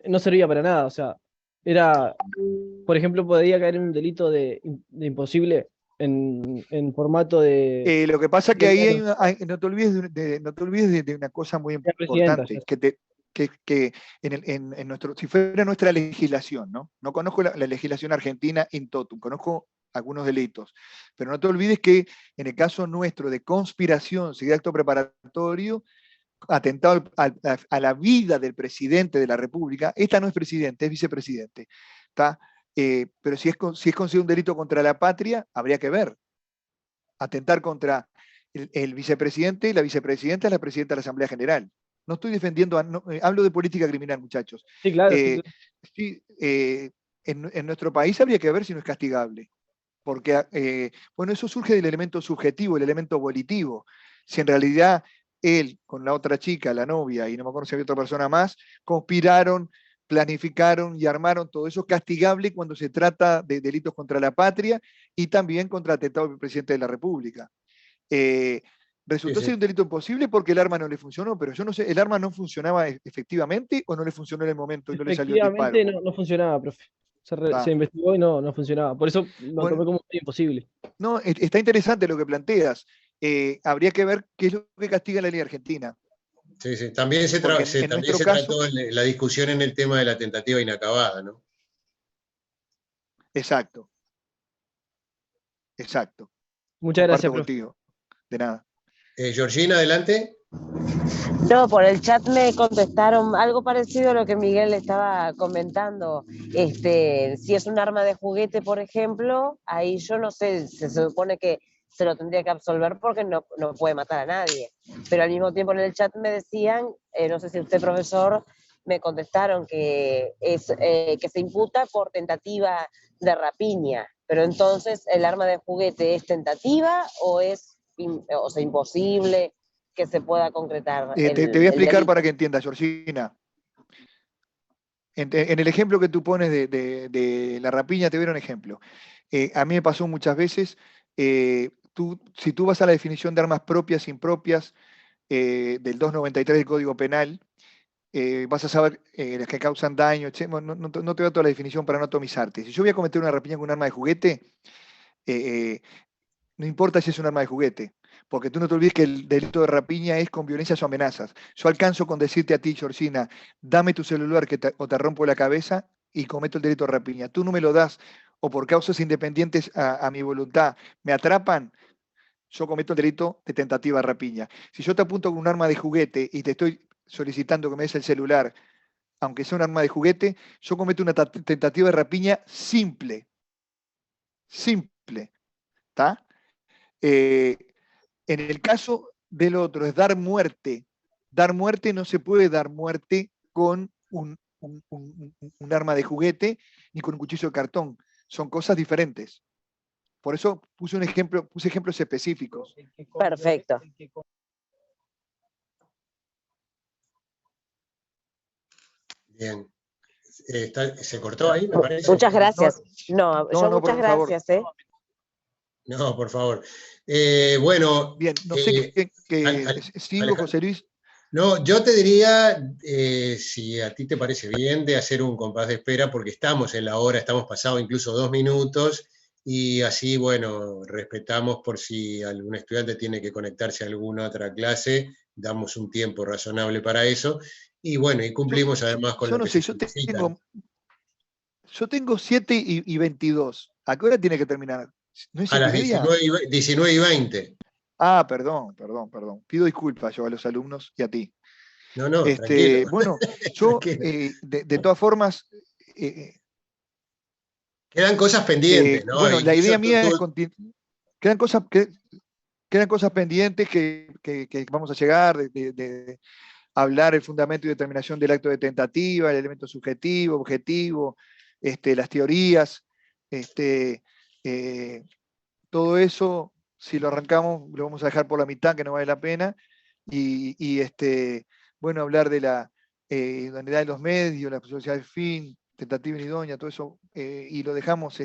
no servía para nada, o sea, por ejemplo, podría caer en un delito de imposible en formato de... Lo que pasa es que ahí no te olvides de una cosa muy La presidenta, importante, que en nuestro, si fuera nuestra legislación, ¿no? No conozco la legislación argentina in totum, conozco algunos delitos, pero no te olvides que en el caso nuestro de conspiración, de acto preparatorio, atentado a la vida del presidente de la República, esta no es presidente, es vicepresidente, ¿está? Pero si es considerado un delito contra la patria, habría que ver. Atentar contra el vicepresidente, la vicepresidenta es la presidenta de la Asamblea General. No estoy defendiendo, hablo de política criminal, muchachos. Sí, claro. Sí, en nuestro país habría que ver si no es castigable. Porque, bueno, eso surge del elemento subjetivo, el elemento volitivo. Si en realidad él, con la otra chica, la novia, y no me acuerdo si había otra persona más, conspiraron, planificaron y armaron todo eso, castigable cuando se trata de delitos contra la patria y también contra el atentado del presidente de la República. Resultó ser un delito imposible porque el arma no le funcionó, pero yo no sé, ¿el arma no funcionaba efectivamente o no le funcionó en el momento y no le salió el disparo? Efectivamente no funcionaba, profe. Se investigó y no funcionaba. Por eso lo tomé como imposible. No, está interesante lo que planteas. Habría que ver qué es lo que castiga la ley argentina. Sí, sí. También se trató la discusión en el tema de la tentativa inacabada, ¿no? Exacto. Exacto. Muchas gracias, profe. Contigo. De nada. Georgina, adelante. No, por el chat me contestaron algo parecido a lo que Miguel estaba comentando. Si es un arma de juguete, por ejemplo, ahí yo no sé, se supone que se lo tendría que absolver porque no puede matar a nadie. Pero al mismo tiempo en el chat me decían, no sé si usted, profesor, me contestaron que se imputa por tentativa de rapiña. Pero entonces, ¿el arma de juguete es tentativa o es imposible que se pueda concretar? Te voy a explicar para que entiendas, Georgina. En el ejemplo que tú pones de la rapiña, te voy a dar un ejemplo. A mí me pasó muchas veces, si tú vas a la definición de armas propias e impropias del 293 del Código Penal, vas a saber las que causan daño, no te voy a toda la definición para no atomizarte. Si yo voy a cometer una rapiña con un arma de juguete, no importa si es un arma de juguete, porque tú no te olvides que el delito de rapiña es con violencias o amenazas. Yo alcanzo con decirte a ti, Georgina, dame tu celular o te rompo la cabeza y cometo el delito de rapiña. Tú no me lo das, o por causas independientes a mi voluntad me atrapan, yo cometo el delito de tentativa de rapiña. Si yo te apunto con un arma de juguete y te estoy solicitando que me des el celular, aunque sea un arma de juguete, yo cometo una tentativa de rapiña simple. Simple. ¿Está? En el caso del otro, es dar muerte. Dar muerte no se puede dar muerte con un arma de juguete ni con un cuchillo de cartón. Son cosas diferentes. Por eso puse ejemplos específicos. Perfecto. Bien. ¿Se cortó ahí, me parece? Muchas gracias. No, no, muchas por favor. gracias. No, por favor. Bueno. Bien, no sé sigo, José Luis. No, yo te diría, si a ti te parece bien, de hacer un compás de espera, porque estamos en la hora, estamos pasados incluso 2 minutos, y así, bueno, respetamos por si algún estudiante tiene que conectarse a alguna otra clase, damos un tiempo razonable para eso, y bueno, y cumplimos además con lo que se necesita. Yo tengo 7 y 22. ¿A qué hora tiene que terminar? ¿No es a las 7:30? 19 y 20. Ah, perdón. Pido disculpas yo a los alumnos y a ti. No, tranquilo. Bueno, yo, de todas formas... quedan cosas pendientes, ¿no? Bueno, la idea mía es... Quedan cosas pendientes que vamos a llegar, de hablar el fundamento y determinación del acto de tentativa, el elemento subjetivo, objetivo, las teorías, todo eso, si lo arrancamos, lo vamos a dejar por la mitad, que no vale la pena, y bueno, hablar de la idoneidad de los medios, la sociedad del fin, tentativa inidónea, todo eso, y lo dejamos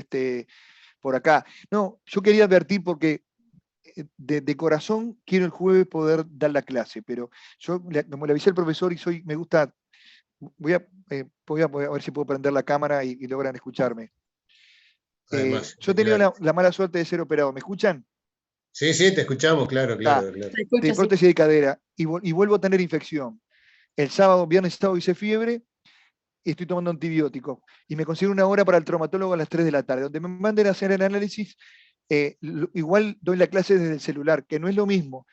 por acá. No, yo quería advertir porque de corazón quiero el jueves poder dar la clase, pero yo, como le avisé al profesor y me gusta, voy a ver si puedo prender la cámara y logran escucharme. Además, yo he tenido la mala suerte de ser operado. ¿Me escuchan? Sí, te escuchamos, claro. De prótesis de cadera, y vuelvo a tener infección. El viernes, sábado hice fiebre, y estoy tomando antibióticos, y me consigo una hora para el traumatólogo a las 3 de la tarde, donde me manden a hacer el análisis. Igual doy la clase desde el celular, que no es lo mismo,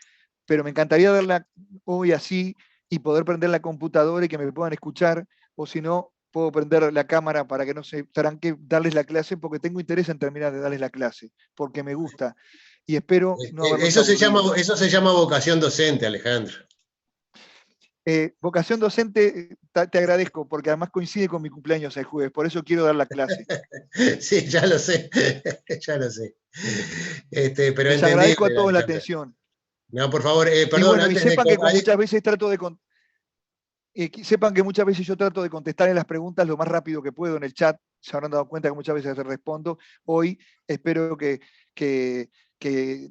pero me encantaría darla hoy así y poder prender la computadora y que me puedan escuchar, o si no, puedo prender la cámara para que no se tranque darles la clase, porque tengo interés en terminar de darles la clase, porque me gusta. Y espero no haberlos eso se aburrido. llama vocación docente, Alejandro. Vocación docente, te agradezco, porque además coincide con mi cumpleaños el jueves, por eso quiero dar la clase. Sí, ya lo sé, ya lo sé. Pero les agradezco a todos la atención. No, por favor, perdón. Y bueno, sepan que muchas veces sepan que muchas veces yo trato de contestar en las preguntas lo más rápido que puedo en el chat. Se habrán dado cuenta que muchas veces respondo. Hoy espero que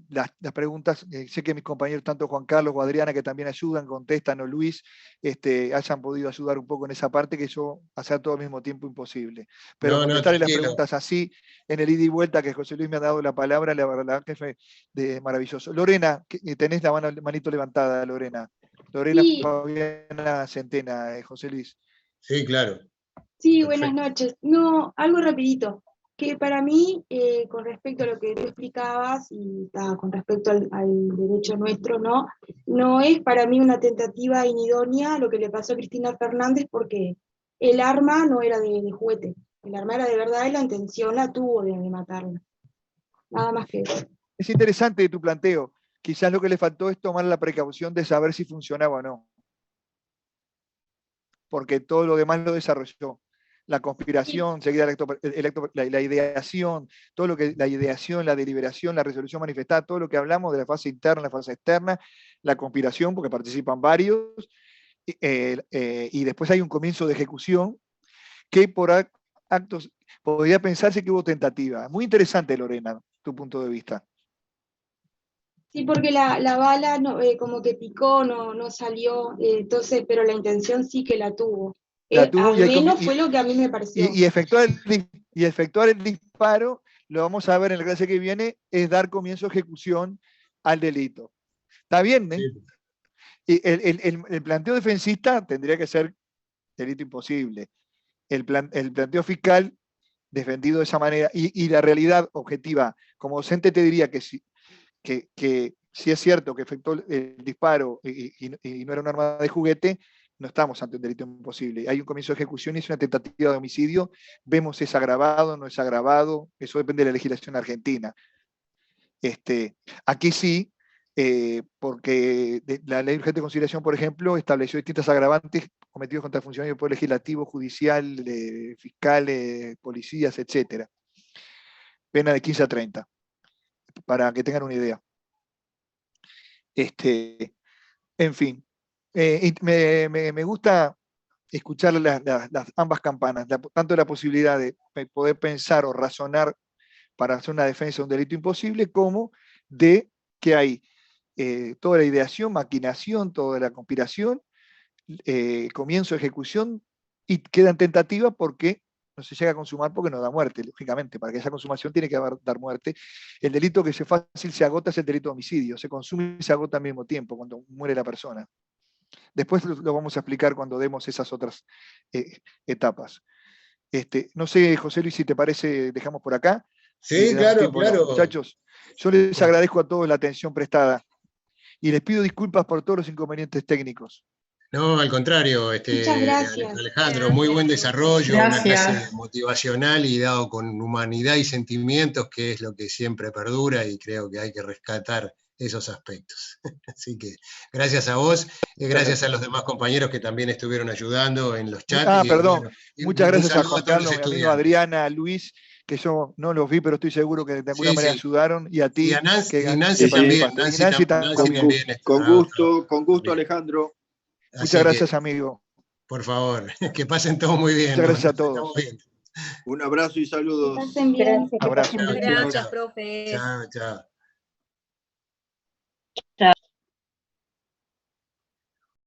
las preguntas, sé que mis compañeros, tanto Juan Carlos o Adriana, que también ayudan, contestan, o Luis, hayan podido ayudar un poco en esa parte, que yo hacer todo al mismo tiempo imposible. Pero contestarle las preguntas así, en el ida y vuelta, que José Luis me ha dado la palabra, la verdad que fue maravilloso. Lorena, tenés la manito levantada, Lorena. Lorena Sí. Fabiana Centena, José Luis. Sí, claro. Sí, buenas noches. No, algo rapidito, que para mí, con respecto a lo que tú explicabas, y con respecto al derecho nuestro, no es para mí una tentativa inidónea lo que le pasó a Cristina Fernández, porque el arma no era de juguete, el arma era de verdad y la intención la tuvo de matarla. Nada más que eso. Es interesante tu planteo. Quizás lo que le faltó es tomar la precaución de saber si funcionaba o no. Porque todo lo demás lo desarrolló. La conspiración, seguida la ideación, todo lo que la ideación, la deliberación, la resolución manifestada, todo lo que hablamos de la fase interna, la fase externa, la conspiración, porque participan varios, y después hay un comienzo de ejecución que por actos podría pensarse que hubo tentativa. Muy interesante, Lorena, tu punto de vista. Sí, porque la bala como que picó, no salió, entonces, pero la intención sí que la tuvo. Al menos fue lo que a mí me pareció. Y efectuar el disparo, lo vamos a ver en la clase que viene, es dar comienzo a ejecución al delito. ¿Está bien? Y el planteo defensista tendría que ser delito imposible. El planteo fiscal, defendido de esa manera, y la realidad objetiva, como docente te diría que si es cierto que efectuó el disparo y no era un arma de juguete, no estamos ante un delito imposible. Hay un comienzo de ejecución y es una tentativa de homicidio. Vemos si es agravado, no es agravado. Eso depende de la legislación argentina. Aquí sí, porque la ley urgente de conciliación, por ejemplo, estableció distintas agravantes cometidos contra funcionarios del Poder Legislativo, Judicial, fiscales, policías, etc. Pena de 15 a 30, para que tengan una idea. En fin, me gusta escuchar ambas campanas, tanto la posibilidad de poder pensar o razonar para hacer una defensa de un delito imposible, como de que hay toda la ideación, maquinación, toda la conspiración, comienzo, ejecución, y queda en tentativa porque no se llega a consumar porque no da muerte, lógicamente. Para que esa consumación tiene que dar muerte. El delito que fácil se agota es el delito de homicidio, se consume y se agota al mismo tiempo, cuando muere la persona. Después lo vamos a explicar cuando demos esas otras etapas. No sé, José Luis, si te parece, dejamos por acá. Sí, claro, claro. Muchachos, yo les agradezco a todos la atención prestada y les pido disculpas por todos los inconvenientes técnicos. No, al contrario, Muchas gracias. Alejandro, muy buen desarrollo, una Gracias. clase motivacional y dado con humanidad y sentimientos, que es lo que siempre perdura, y creo que hay que rescatar esos aspectos. Así que gracias a vos, gracias a los demás compañeros que también estuvieron ayudando en los chats. Perdón, bueno, muchas un gracias a saludo Juan todos los Carlos, mi amigo estudiantes. Adriana, a Luis, que yo no los vi, pero estoy seguro que de alguna Sí, manera sí. ayudaron, y a ti. Y a Nancy, que Nancy también, participaste. Nancy Nancy también. Con gusto, Alejandro. Así Muchas gracias, que, amigo. por favor, que pasen todos muy bien. Muchas gracias a Nos estamos todos. viendo. Un abrazo y saludos. Que pasen bien. Abrazo. Gracias, profe. Chao, chao.